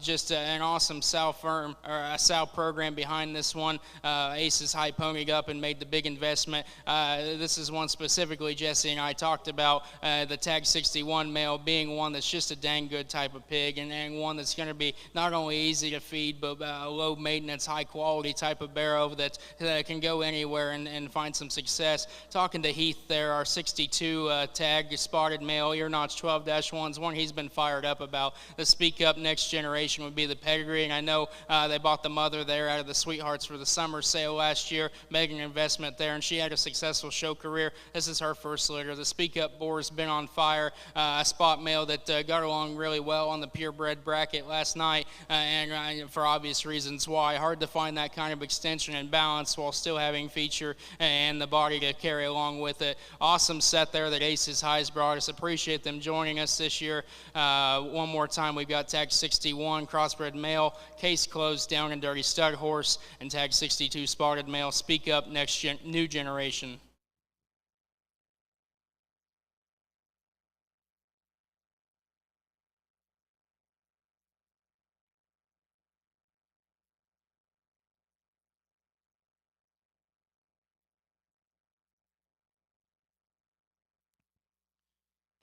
Just an awesome sow firm or a sow program behind this one. Aces High ponied up and made the big investment. This is one specifically Jesse and I talked about, the tag 61 male being one that's just a dang good type of pig and one that's going to be not only easy to feed but low maintenance, high quality type of barrow that can go anywhere and find some success. Talking to Heath there, our 62 tag spotted male, ear notch 12-1's one he's been fired up about. The speak up next generation would be the pedigree, and I know they bought the mother there out of the Sweethearts for the summer sale last year, making an investment there, and she had a successful show career. This is her first litter. The speak up boar has been on fire. A spot male that got along really well on the purebred bracket last night, and for obvious reasons why. Hard to find that kind of extension and balance while still having feature and the body to carry along with it. Awesome set there that Aces Highs brought us. Appreciate them joining us this year. One more time, we've got tag 61 crossbred male, case closed, down and dirty stud horse, and tag 62 spotted male, speak up new generation.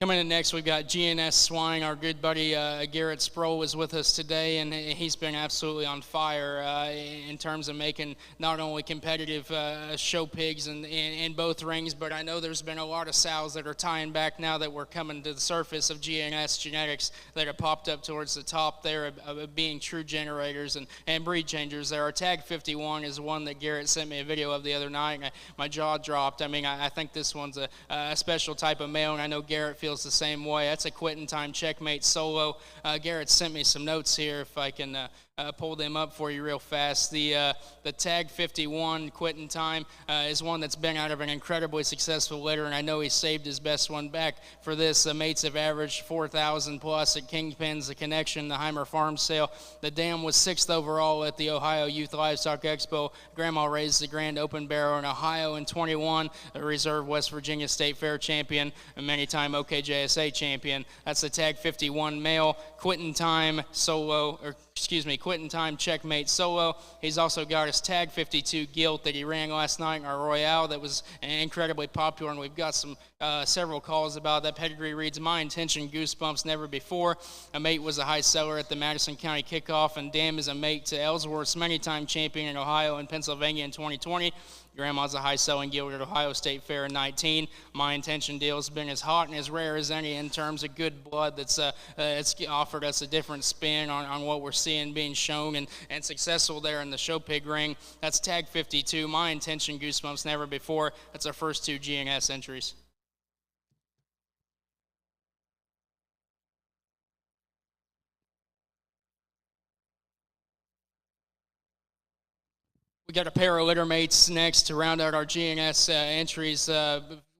Coming in next, we've got GNS Swine. Our good buddy Garrett Sproul is with us today, and he's been absolutely on fire in terms of making not only competitive show pigs in both rings, but I know there's been a lot of sows that are tying back now that we're coming to the surface of GNS Genetics that have popped up towards the top there of being true generators and breed changers there. Our tag 51 is one that Garrett sent me a video of the other night, and my jaw dropped. I mean, I think this one's a special type of male, and I know Garrett feels the same way. That's a quitting time checkmate solo. Garrett sent me some notes here if I can pull them up for you real fast. The tag 51 quitting time is one that's been out of an incredibly successful litter, and I know he saved his best one back for this. The mates have averaged 4,000 plus at Kingpins, the Connection, the Weizinger Farms sale. The dam was 6th overall at the Ohio Youth Livestock Expo. Grandma raised the Grand Open Barrow in Ohio in 21, the Reserve West Virginia State Fair champion, and many-time OKJSA champion. That's the tag 51 male, quitting time solo, or quitting time checkmate solo. He's also got his tag 52 gilt that he ran last night in our Royale that was incredibly popular, and we've got some several calls about that. Pedigree reads, My Intention, Goosebumps, Never Before. A mate was a high seller at the Madison County Kickoff, and Dam is a mate to Ellsworth's many-time champion in Ohio and Pennsylvania in 2020. Grandma's a high-selling gilt at Ohio State Fair in 19. My Intention deal's been as hot and as rare as any in terms of good blood that's it's offered us a different spin on what we're seeing being shown and successful there in the show pig ring. That's tag 52. My Intention, Goosebumps, Never Before. That's our first two GNS entries. We got a pair of litter mates next to round out our GNS entries.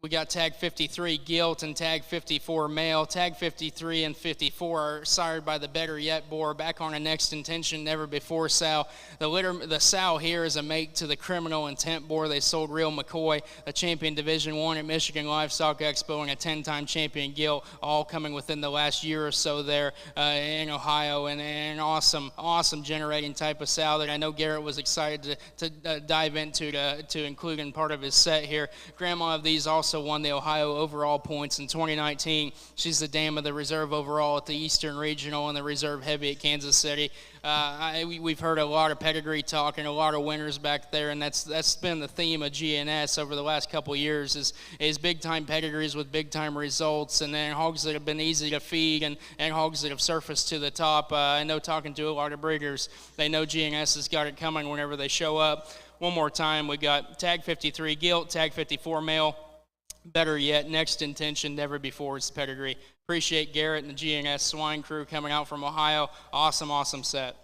We got tag 53 gilt and tag 54 male. Tag 53 and 54 are sired by the Better Yet boar, back on a Next Intention, Never Before sow. The sow here is a mate to the Criminal Intent boar. They sold Real McCoy, a champion Division I at Michigan Livestock Expo, and a 10-time champion gilt, all coming within the last year or so there in Ohio, and an awesome generating type of sow that I know Garrett was excited to dive into to include in part of his set here. Grandma of these also won the Ohio overall points in 2019. She's the dam of the reserve overall at the Eastern Regional and the reserve heavy at Kansas City. We've heard a lot of pedigree talk and a lot of winners back there, and that's been the theme of GNS over the last couple years is big-time pedigrees with big-time results, and then hogs that have been easy to feed and hogs that have surfaced to the top. I know talking to a lot of breeders, they know GNS has got it coming whenever they show up. One more time, we got tag 53 gilt, tag 54 male. Better Yet, Next Intention, Never Before is the pedigree. Appreciate Garrett and the GNS Swine Crew coming out from Ohio. Awesome set.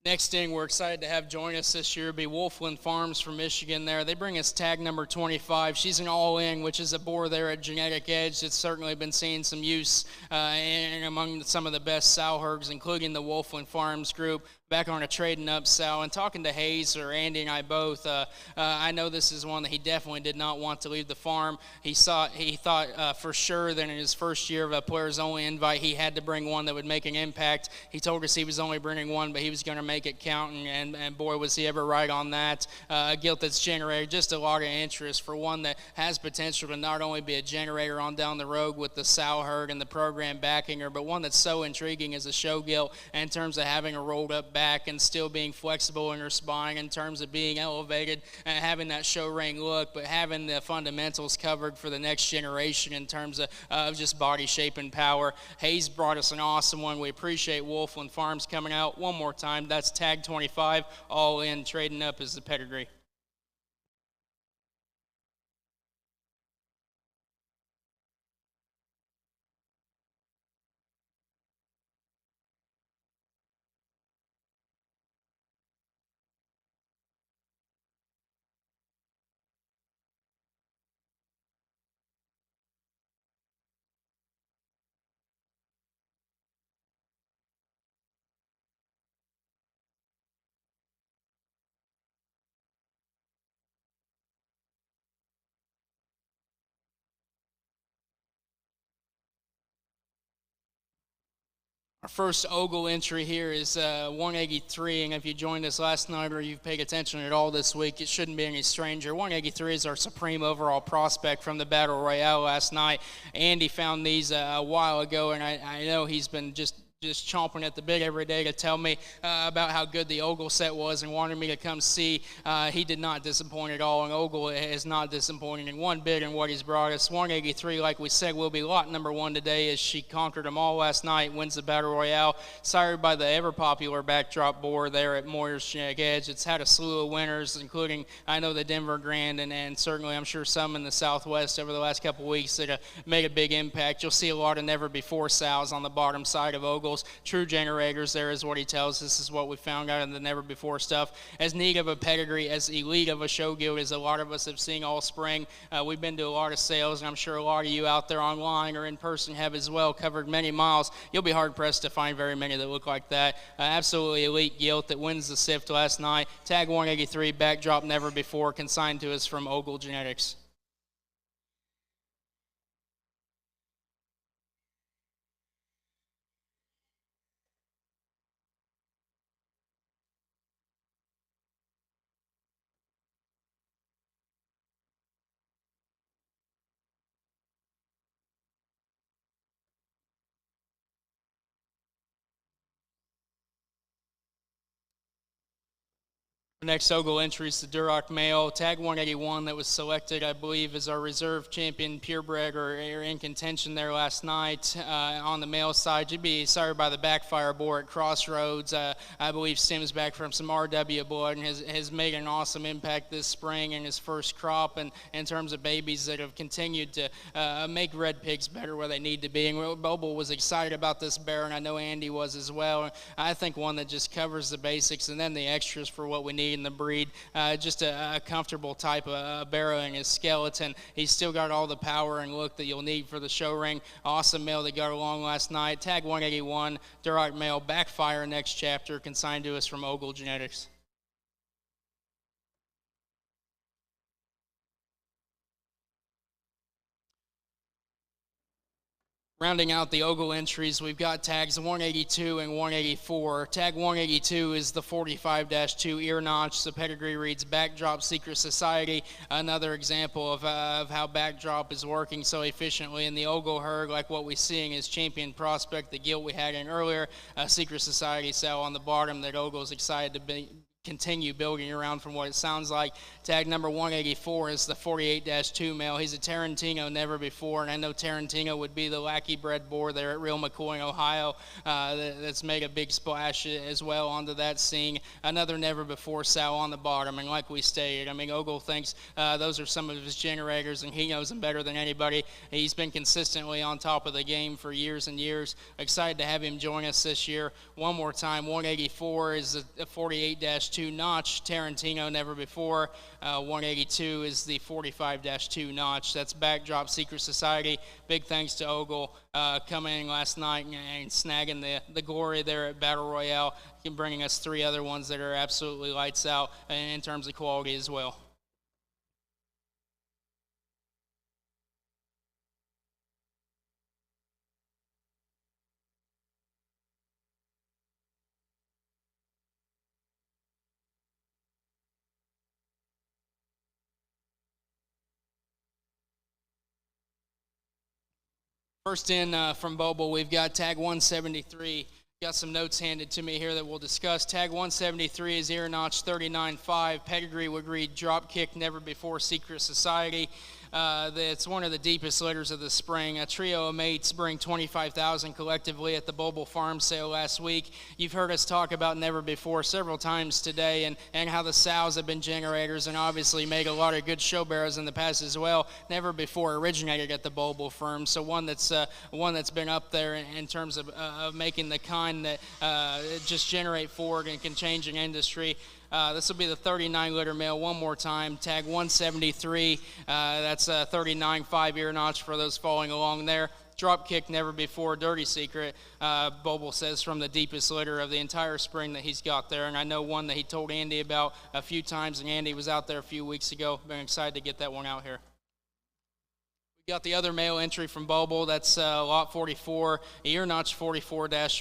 Next in, we're excited to have join us this year be Wolfland Farms from Michigan there. They bring us tag number 25. She's an all-in, which is a boar there at Genetic Edge that's certainly been seeing some use and among some of the best sow herds, including the Wolfland Farms group. Back on a trading up sow, and talking to Hayes, or Andy and I both, I know this is one that he definitely did not want to leave the farm. He thought for sure that in his first year of a players only invite, he had to bring one that would make an impact. He told us he was only bringing one, but he was going to make it count, and boy, was he ever right on that. A gilt that's generated just a lot of interest for one that has potential to not only be a generator on down the road with the sow herd and the program backing her, but one that's so intriguing as a show gilt in terms of having a rolled up back and still being flexible in her spine in terms of being elevated and having that show ring look, but having the fundamentals covered for the next generation in terms of just body shape and power. Hayes brought us an awesome one. We appreciate Wolfland Farms coming out one more time. That's tag 25, all in, trading up as the pedigree. Our first Ogle entry here is 183, and if you joined us last night or you've paid attention at all this week, it shouldn't be any stranger. 183 is our supreme overall prospect from the Battle Royale last night. Andy found these a while ago, and I know he's been just chomping at the bit every day to tell me about how good the Ogle set was and wanted me to come see. He did not disappoint at all, and Ogle is not disappointing in one bit in what he's brought us. 183, like we said, will be lot number one today as she conquered them all last night, wins the Battle Royale, sired by the ever-popular backdrop boar there at Moyer's Genetic Edge. It's had a slew of winners, including, I know, the Denver Grand, and certainly, I'm sure, some in the Southwest over the last couple of weeks that made a big impact. You'll see a lot of never-before sows on the bottom side of Ogle. True generators there is what he tells us. This is what we found out in the never before stuff. As neat of a pedigree, as elite of a show gilt as a lot of us have seen all spring. We've been to a lot of sales, and I'm sure a lot of you out there online or in person have as well covered many miles. You'll be hard pressed to find very many that look like that. Absolutely elite gilt that wins the SIFT last night. Tag 183, backdrop never before, consigned to us from Gero Genetics. The next Ogle entry is the Duroc male, tag 181, that was selected, I believe, as our reserve champion purebred or in contention there last night. On the male side, you'd be sired by the backfire boar at Crossroads. I believe stems back from some RW blood and has made an awesome impact this spring in his first crop, and in terms of babies that have continued to make red pigs better where they need to be. And Bobo was excited about this bear, and I know Andy was as well. I think one that just covers the basics and then the extras for what we need in the breed. Just a comfortable type of barrow in his skeleton. He's still got all the power and look that you'll need for the show ring. Awesome male that got along last night. Tag 181, Duroc male, backfire next chapter, consigned to us from Gero Genetics. Rounding out the Ogle entries, we've got tags 182 and 184. Tag 182 is the 45-2 ear notch. The pedigree reads Backdrop Secret Society. Another example of how Backdrop is working so efficiently in the Ogle herd, like what we're seeing is Champion Prospect, the gilt we had in earlier. Secret Society cell on the bottom that Ogle's excited to continue building around from what it sounds like. Tag number 184 is the 48-2 male. He's a Tarantino never before, and I know Tarantino would be the lackey bred boar there at Real McCoy, Ohio, that's made a big splash as well onto that scene. Another never before sow on the bottom, and like we stated, I mean, Ogle thinks those are some of his generators, and he knows them better than anybody. He's been consistently on top of the game for years and years. Excited to have him join us this year. One more time, 184 is a 48-2 notch, Tarantino never before. 182 is the 45-2 notch. That's Backdrop Secret Society. Big thanks to Ogle coming in last night and snagging the glory there at Battle Royale, and bringing us 3 other ones that are absolutely lights out in terms of quality as well. First in from Bobo, we've got tag 173. Got some notes handed to me here that we'll discuss. Tag 173 is ear notch 39.5. Pedigree would read drop kick never before Secret Society. It's one of the deepest litters of the spring. A trio of mates bring 25,000 collectively at the Bobo Farm sale last week. You've heard us talk about never before several times today, and how the sows have been generators and obviously made a lot of good show bearers in the past as well. Never before originated at the Bobo Farm, so one that's been up there in terms of making the kind that just generate forward and can change an industry. This will be the 39-liter male one more time, tag 173. That's a 39.5 ear notch for those following along there. Drop kick never before, dirty secret, Bobo says, from the deepest litter of the entire spring that he's got there. And I know one that he told Andy about a few times, and Andy was out there a few weeks ago. Been excited to get that one out here. We got the other male entry from Bobo. That's lot 44, ear notch 44 tag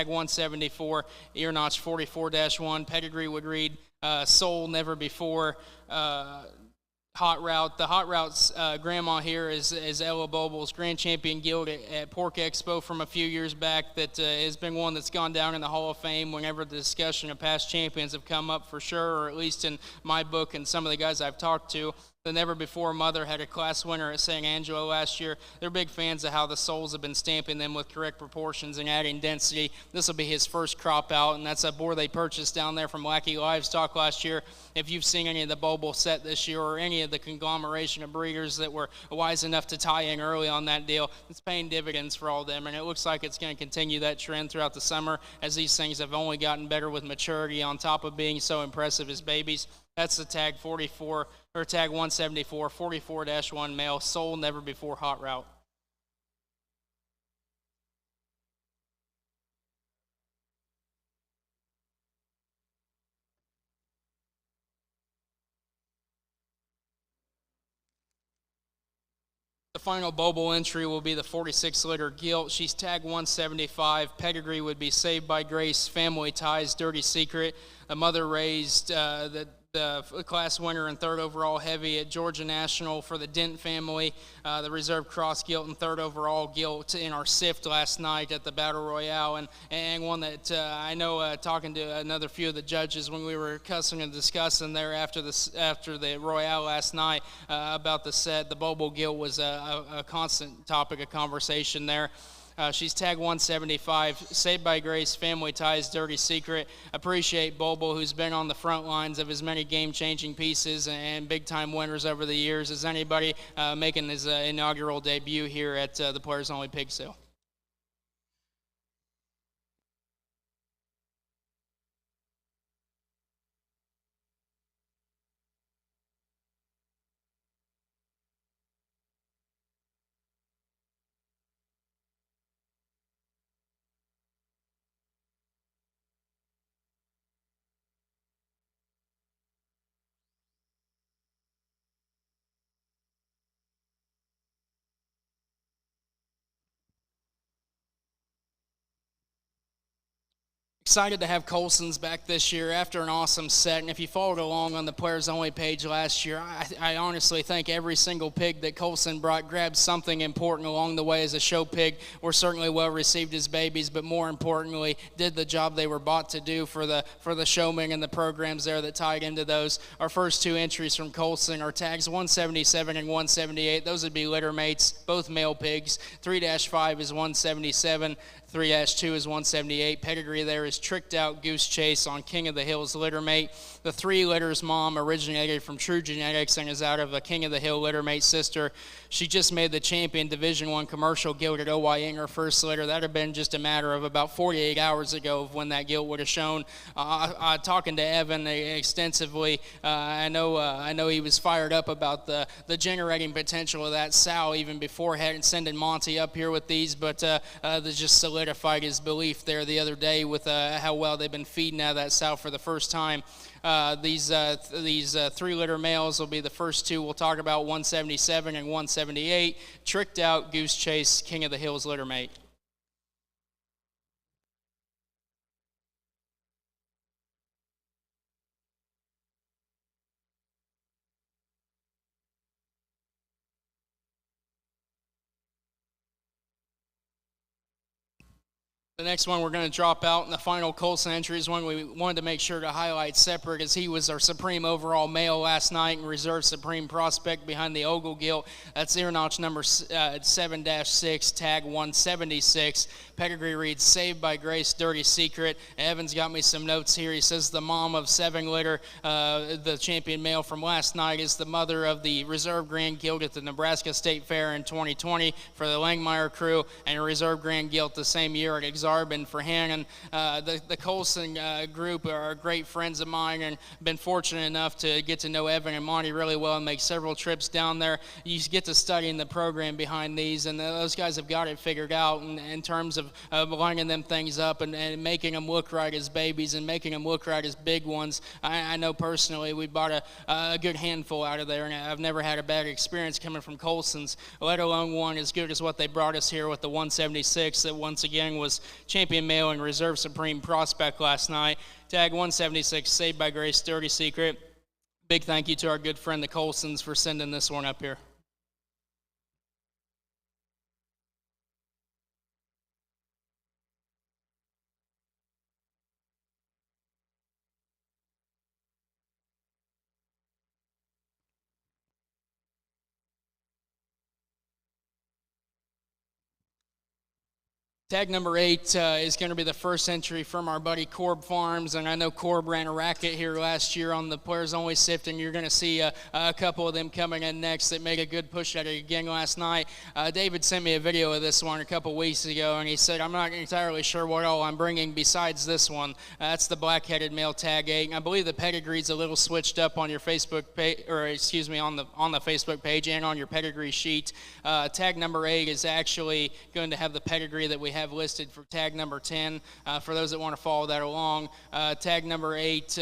174, ear notch 44-1. Pedigree would read soul never before. Hot route. The hot route's grandma here is Ella Bobo's Grand Champion Guild at Pork Expo from a few years back. That has been one that's gone down in the Hall of Fame whenever the discussion of past champions have come up, for sure, or at least in my book and some of the guys I've talked to. The never before mother had a class winner at San Angelo last year. They're big fans of how the souls have been stamping them with correct proportions and adding density. This will be his first crop out, and that's a boar they purchased down there from Wacky Livestock last year. If you've seen any of the Bobo set this year, or any of the conglomeration of breeders that were wise enough to tie in early on that deal, it's paying dividends for all of them, and it looks like it's going to continue that trend throughout the summer, as these things have only gotten better with maturity on top of being so impressive as babies. That's the tag 44, or tag 174, 44-1 male, soul never before hot route. The final Bobo entry will be the 46-liter Gilt. She's tag 175. Pedigree would be Saved by Grace, Family Ties, Dirty Secret. The mother raised the class winner and third overall heavy at Georgia National for the Dent family. The reserve cross gilt and third overall gilt in our SIFT last night at the Battle Royale. And one that I know, talking to another few of the judges when we were cussing and discussing there after the Royale last night about the set, the Bobo gilt was a constant topic of conversation there. She's tag 175, Saved by Grace, Family Ties, Dirty Secret. Appreciate Bobo, who's been on the front lines of as many game-changing pieces and big-time winners over the years as anybody, making his inaugural debut here at the Players Only Pig Sale. Excited to have Colson's back this year after an awesome set. And if you followed along on the Players Only page last year, I honestly think every single pig that Colson brought grabbed something important along the way as a show pig. Were certainly well received as babies, but more importantly, did the job they were bought to do for the showmen and the programs there that tied into those. Our first two entries from Colson are tags 177 and 178. Those would be litter mates, both male pigs. 3-5 is 177. 3-2 is 178. Pedigree there is Tricked Out Goose Chase on King of the Hills littermate. The 3 litters mom originated from True Genetics and is out of a King of the Hill littermate sister. She just made the champion Division I commercial gilt at Weizinger first litter. That had been just a matter of about 48 hours ago of when that gilt would have shown. Talking to Evan extensively, I know he was fired up about the generating potential of that sow even before sending Monty up here with these, but they just solidified his belief there the other day with how well they've been feeding out of that sow for the first time. These 3 litter males will be the first two we'll talk about, 177 and 178. Tricked Out Goose Chase King of the Hills littermate. The next one we're going to drop out in the final Colson entry is one we wanted to make sure to highlight separate, as he was our supreme overall male last night and reserve supreme prospect behind the Ogle gilt. That's ear notch number 7-6, tag 176. Pedigree reads Saved by Grace, Dirty Secret. Evan's got me some notes here. He says the mom of 7 litter, the champion male from last night, is the mother of the reserve grand gilt at the Nebraska State Fair in 2020 for the Langmeyer crew, and a reserve grand gilt the same year at Exarban for Hannon. The Colson group are great friends of mine, and been fortunate enough to get to know Evan and Monty really well and make several trips down there. You get to studying the program behind these, and those guys have got it figured out in terms of lining them things up and making them look right as babies and making them look right as big ones. I know personally we bought a good handful out of there, and I've never had a bad experience coming from Colson's, let alone one as good as what they brought us here with the 176 that once again was champion male and reserve supreme prospect last night. Tag 176, Saved by Grace, Dirty Secret. Big thank you to our good friend the Colsons for sending this one up here. Tag number 8 is going to be the first entry from our buddy Corb Farms, and I know Corb ran a racket here last year on the Players Only sifting. You're going to see a couple of them coming in next that made a good push at it again last night. David sent me a video of this one a couple weeks ago, and he said, I'm not entirely sure what all I'm bringing besides this one. That's the black-headed male tag 8, and I believe the pedigree's a little switched up on your Facebook page, or excuse me, on the Facebook page and on your pedigree sheet. Tag number 8 is actually going to have the pedigree that we have listed for tag number 10 for those that want to follow that along. Tag number 8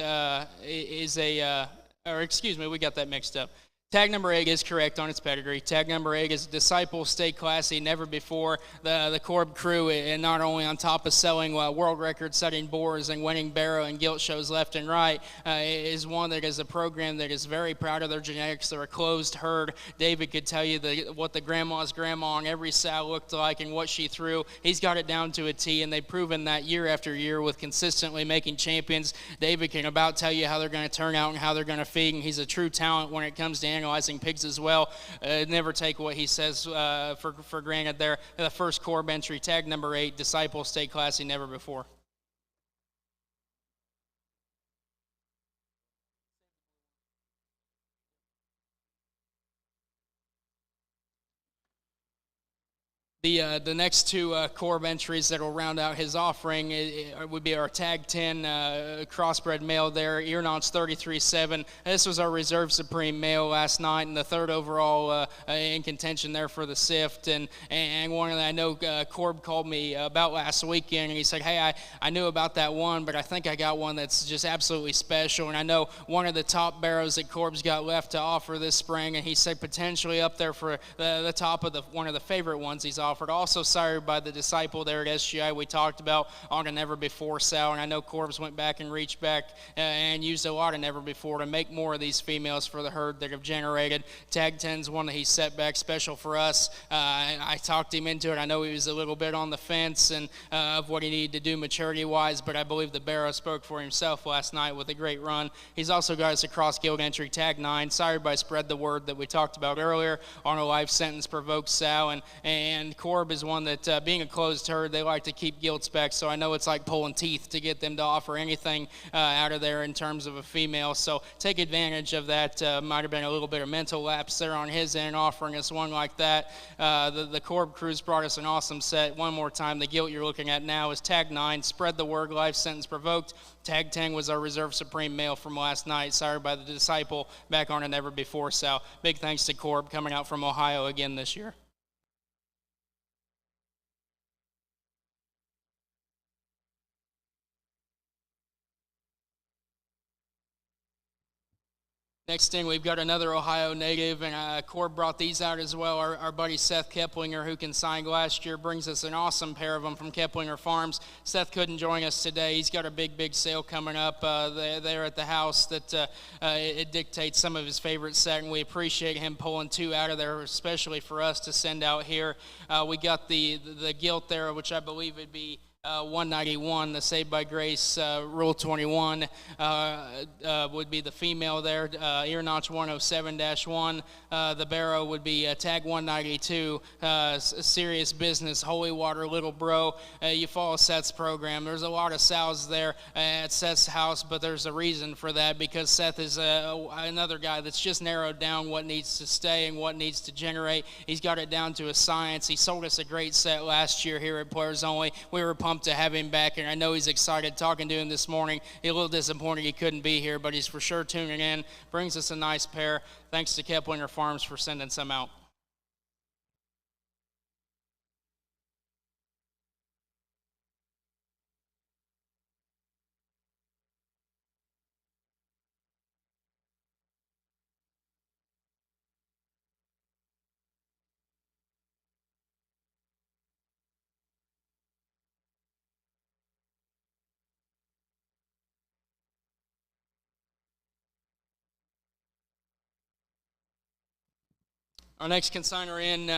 is we got that mixed up. Tag number 8 is correct on its pedigree. Tag number 8 is Disciple, Stay Classy, Never Before. The Corb crew, and not only on top of selling world record-setting boars and winning barrow and gilt shows left and right, is one that is a program that is very proud of their genetics. They're a closed herd. David could tell you what the grandma's grandma on every sow looked like and what she threw. He's got it down to a T, and they've proven that year after year with consistently making champions. David can about tell you how they're going to turn out and how they're going to feed, and he's a true talent when it comes to analyzing pigs as well. Never take what he says for granted there. The first Corb entry, tag number 8, Disciple, Stay Classy, Never Before. The next two Corb entries that will round out his offering would be our tag 10 crossbred male there, ear notch 33-7. This was our reserve supreme male last night and the third overall in contention there for the sift. And one that I know Corb called me about last weekend, and he said, hey, I knew about that one, but I think I got one that's just absolutely special. And I know one of the top barrows that Corb's got left to offer this spring, and he said potentially up there for the top of one of the favorite ones he's offered Crawford, also sired by the disciple there at SGI we talked about on a never before sow. And I know Corbs went back and reached back and used a lot of never before to make more of these females for the herd that have generated. Tag 10's one that he set back special for us. I talked him into it. I know he was a little bit on the fence and of what he needed to do maturity-wise, but I believe the barrow spoke for himself last night with a great run. He's also got us a cross-guild entry, Tag 9, sired by Spread the Word that we talked about earlier on a life sentence provoked sow. And Corb is one that, being a closed herd, they like to keep guild specs, so I know it's like pulling teeth to get them to offer anything out of there in terms of a female. So take advantage of that. Might have been a little bit of mental lapse there on his end, offering us one like that. The Corb Crews brought us an awesome set. One more time, the gilt you're looking at now is Tag 9, Spread the Word, life sentence provoked. Tag 10 was our reserve supreme male from last night, sired by the disciple, back on a never before sow. Big thanks to Corb coming out from Ohio again this year. Next in, we've got another Ohio native, and Corb brought these out as well. Our buddy Seth Keplinger, who consigned last year, brings us an awesome pair of them from Keplinger Farms. Seth couldn't join us today. He's got a big sale coming up there at the house that it dictates some of his favorite set, and we appreciate him pulling two out of there, especially for us to send out here. We got the gilt there, which I believe would be 191, the Saved by Grace Rule 21 would be the female there, ear notch 107-1. The barrow would be tag 192, Serious Business, Holy Water, Little Bro. You follow Seth's program. There's a lot of sows there at Seth's house, but there's a reason for that, because Seth is another guy that's just narrowed down what needs to stay and what needs to generate. He's got it down to a science. He sold us a great set last year here at Players Only. We were pumped to have him back, and I know he's excited. Talking to him this morning, he's a little disappointed he couldn't be here, but he's for sure tuning in. Brings us a nice pair. Thanks to Keplinger Farms for sending some out. Our next consigner in,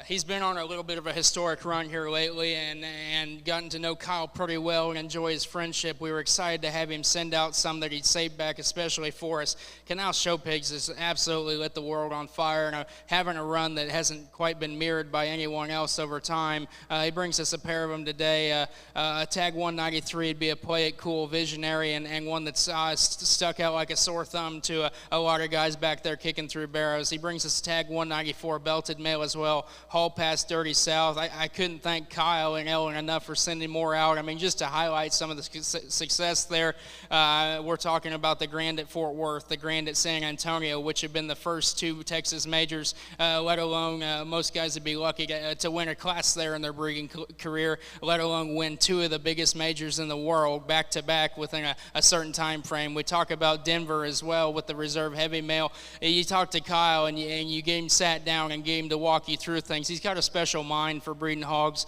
he's been on a little bit of a historic run here lately and gotten to know Kyle pretty well and enjoy his friendship. We were excited to have him send out some that he'd saved back especially for us. Canal Show Pigs has absolutely lit the world on fire and having a run that hasn't quite been mirrored by anyone else over time. He brings us a pair of them today. Tag 193 would be a Play It Cool Visionary and one that's stuck out like a sore thumb to a lot of guys back there kicking through barrows. He brings us Tag 194 Belted Male as well. Haul past Dirty South. I couldn't thank Kyle and Ellen enough for sending more out. I mean, just to highlight some of the success there, we're talking about the Grand at Fort Worth, the Grand at San Antonio, which have been the first two Texas majors, let alone most guys would be lucky to win a class there in their breeding career, let alone win two of the biggest majors in the world back-to-back within a certain time frame. We talk about Denver as well with the reserve heavy male. You talk to Kyle and you get him sat down and get him to walk you through things. He's got a special mind for breeding hogs,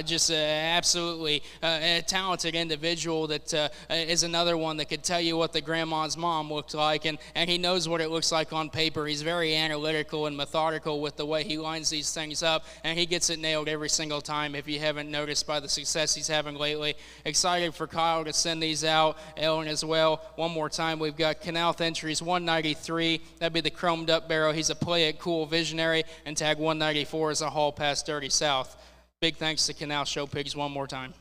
just absolutely a talented individual that is another one that could tell you what the grandma's mom looked like, and he knows what it looks like on paper. He's very analytical and methodical with the way he lines these things up, and he gets it nailed every single time, if you haven't noticed by the success he's having lately. Excited for Kyle to send these out, Ellen as well. One more time, we've got Canal Entries 193, that'd be the chromed up barrow. He's a Play It Cool Visionary, and tag 194 is a haul past Dirty South. Big thanks to Canal Show Pigs one more time.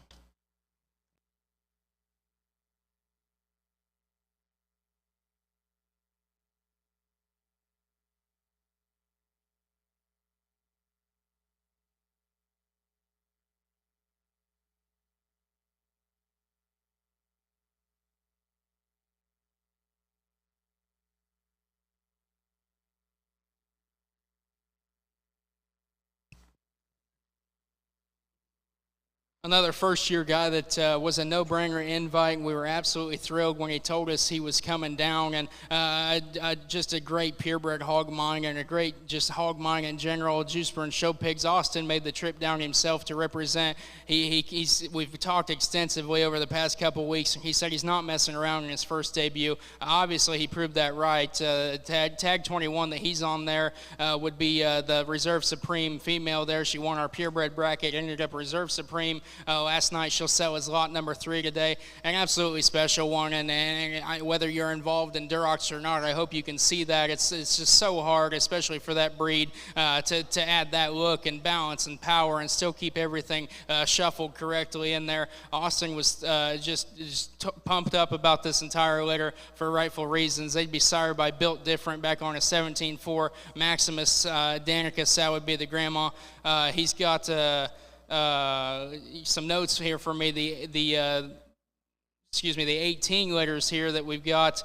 Another first-year guy that was a no-brainer invite, and we were absolutely thrilled when he told us he was coming down. And just a great purebred hog mind and a great just hog mind in general. Juiceburn and Show Pigs. Austin made the trip down himself to represent. We've talked extensively over the past couple weeks. He said he's not messing around in his first debut. Obviously, he proved that right. Tag 21 that he's on there would be the Reserve Supreme female there. She won our purebred bracket, ended up Reserve Supreme. Last night she'll sell as lot number 3 today. An absolutely special one, and whether you're involved in Durocs or not, I hope you can see that. It's just so hard, especially for that breed, to add that look and balance and power and still keep everything shuffled correctly in there. Austin was just pumped up about this entire litter for rightful reasons. They'd be sired by Built Different back on a 17-4 Maximus Danica sow would be the grandma. He's got some notes here for me. The 18 litters here that we've got,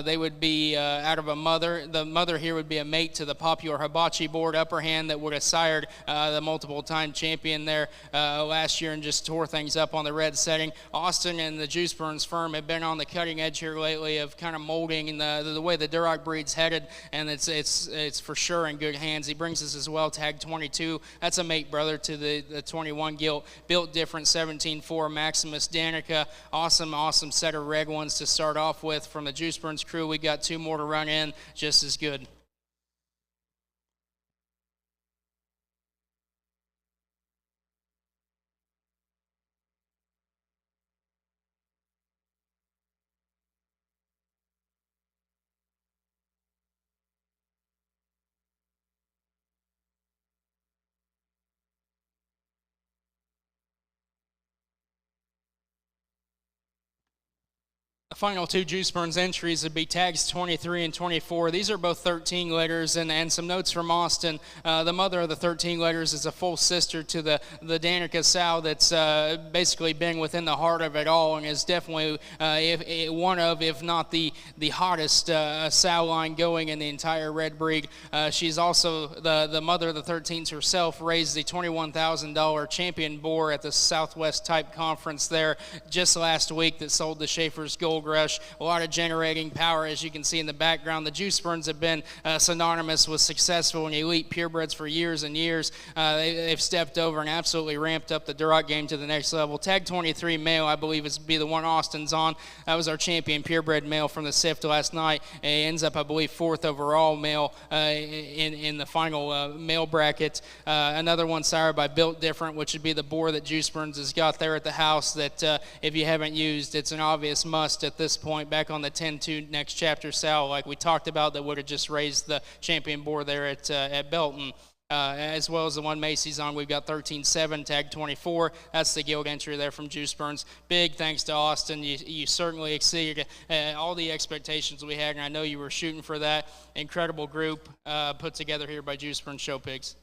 they would be out of a mother. The mother here would be a mate to the popular Hibachi board upper hand that would have sired the multiple-time champion there last year and just tore things up on the red setting. Austin and the Juiceburns firm have been on the cutting edge here lately of kind of molding the way the Duroc breed's headed, and it's for sure in good hands. He brings us as well tag 22. That's a mate brother to the 21 gilt. Built Different 17-4 Maximus Danica. Awesome set of reg ones to start off with from the Juiceburns crew. We got 2 more to run in, just as good. The final 2 Juiceburns entries would be tags 23 and 24. These are both 13 litters, and some notes from Austin. The mother of the 13 litters is a full sister to the Danica sow that's basically been within the heart of it all and is definitely one of, if not the hottest sow line going in the entire red breed. She's also the mother of the 13s herself, raised the $21,000 champion boar at the Southwest Type Conference there just last week that sold the Schaefer's Gold Rush. A lot of generating power, as you can see in the background. The Juiceburns have been synonymous with successful and elite purebreds for years and years. They've stepped over and absolutely ramped up the Duroc game to the next level. Tag 23 male, I believe, is be the one Austin's on. That was our champion purebred male from the SIFT last night. He ends up, I believe, 4th overall male in the final male bracket. Another one sired by Built Different, which would be the boar that Juiceburns has got there at the house that if you haven't used, it's an obvious must at this point. Back on the 10-2 next chapter sow, like we talked about, that would have just raised the champion boar there at Belton. As well as the one Macy's on. We've got 13-7, tag 24. That's the guild entry there from Juiceburns. Big thanks to Austin. You certainly exceeded all the expectations we had, and I know you were shooting for that. Incredible group put together here by Juiceburns Show Pigs.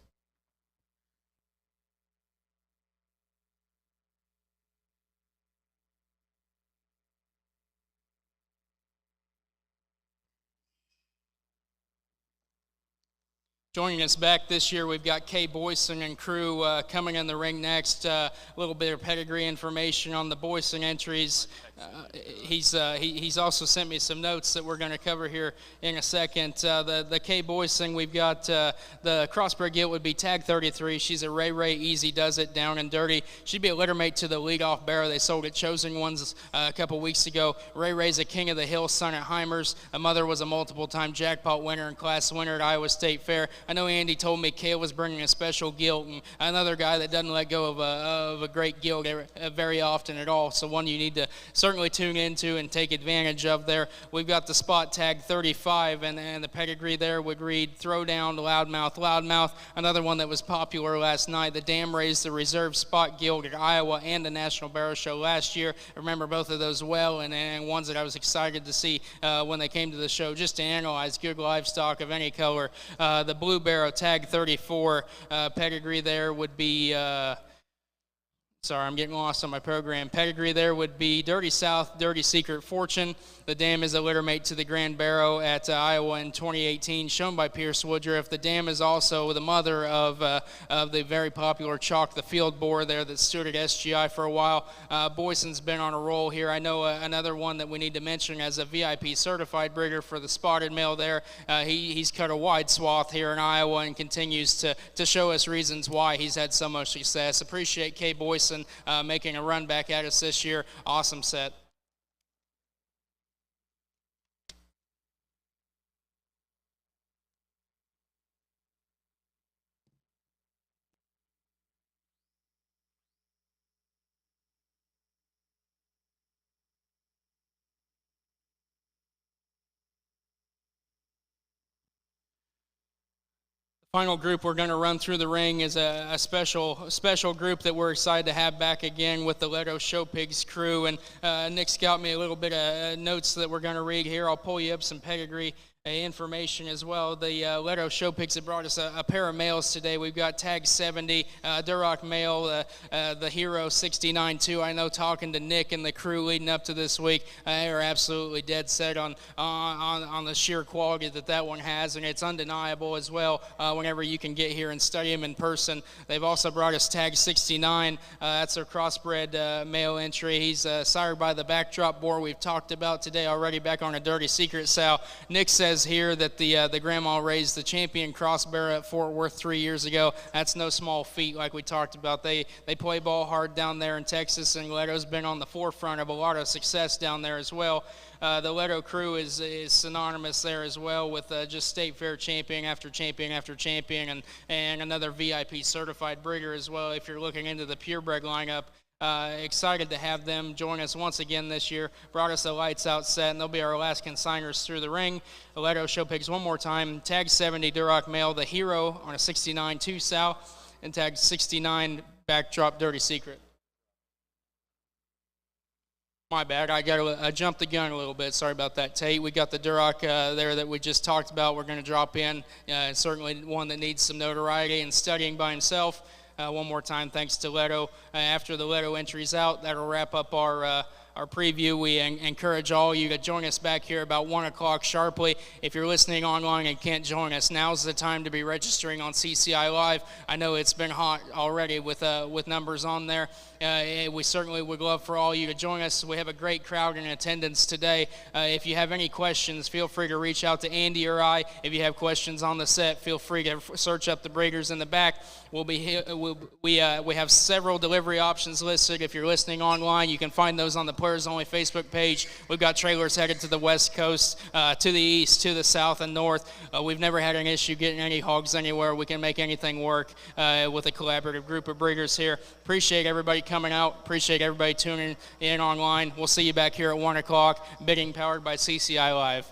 Joining us back this year, we've got Kay Boyson and crew coming in the ring next. A little bit of pedigree information on the Boyson entries. He's also sent me some notes that we're going to cover here in a second. The Kay Boyson, we've got the crossbred gilt would be tag 33. She's a Ray Easy Does It down and dirty. She'd be a littermate to the leadoff bearer they sold at Chosen Ones a couple weeks ago. Ray's a King of the Hill son at Heimers. A mother was a multiple-time jackpot winner and class winner at Iowa State Fair. I know Andy told me Kay was bringing a special gilt, and another guy that doesn't let go of a great gilt very often at all. So one you need to certainly tune into and take advantage of there. We've got the spot tag 35, and the pedigree there would read Throwdown to Loudmouth. Another one that was popular last night. The Dam raised the reserve spot gilt at Iowa and the National Barrow Show last year. I remember both of those well, and ones that I was excited to see when they came to the show just to analyze good livestock of any color. The Blue Barrow tag 34 pedigree there would be Sorry, I'm getting lost on my program. Pedigree there would be Dirty South, Dirty Secret Fortune. The dam is a littermate to the Grand Barrow at Iowa in 2018, shown by Pierce Woodruff. The dam is also the mother of the very popular Chalk, the field boar there that stood at SGI for a while. Boyson's been on a roll here. I know another one that we need to mention as a VIP certified breeder for the spotted male there. He's cut a wide swath here in Iowa and continues to show us reasons why he's had so much success. Appreciate Kay Boyson making a run back at us this year. Awesome set. Final group we're going to run through the ring is a special group that we're excited to have back again with the Leto Show Pigs crew. And Nick's got me a little bit of notes that we're going to read here. I'll pull you up some pedigree information as well. The Leto Show Pigs have brought us a pair of males today. We've got Tag 70, Duroc male, the Hero 69-2. I know talking to Nick and the crew leading up to this week, they are absolutely dead set on the sheer quality that one has, and it's undeniable as well whenever you can get here and study him in person. They've also brought us Tag 69. That's their crossbred male entry. He's sired by the backdrop boar we've talked about today already back on a Dirty Secret sow. Nick says here that the grandma raised the champion crossbearer at Fort Worth 3 years ago. That's no small feat, like we talked about. They play ball hard down there in Texas, and Leto's been on the forefront of a lot of success down there as well. The Leto crew is synonymous there as well with just state fair champion after champion after champion, and another VIP certified breeder as well if you're looking into the purebred lineup. Excited to have them join us once again this year. Brought us a lights out set, and they'll be our last consigners through the ring. The Leto Show Pigs one more time. Tag 70 Duroc male, the Hero on a 69-2 sow, and tag 69 backdrop Dirty Secret. My bad, I jumped the gun a little bit. Sorry about that, Tate. We got the Duroc there that we just talked about. We're going to drop in. Certainly one that needs some notoriety and studying by himself. One more time, thanks to Leto. After the Leto entry's out, that'll wrap up our preview. We encourage all you to join us back here about 1 o'clock sharply. If you're listening online and can't join us, now's the time to be registering on CCI Live. I know it's been hot already with numbers on there. We certainly would love for all you to join us. We have a great crowd in attendance today. If you have any questions, feel free to reach out to Andy or I. If you have questions on the set, feel free to search up the breeders in the back. We have several delivery options listed. If you're listening online, you can find those on the Players Only Facebook page. We've got trailers headed to the West Coast, to the east, to the south, and north. We've never had an issue getting any hogs anywhere. We can make anything work with a collaborative group of breeders here. Appreciate everybody coming out. Appreciate everybody tuning in online. We'll see you back here at 1 o'clock. Bidding powered by CCI Live.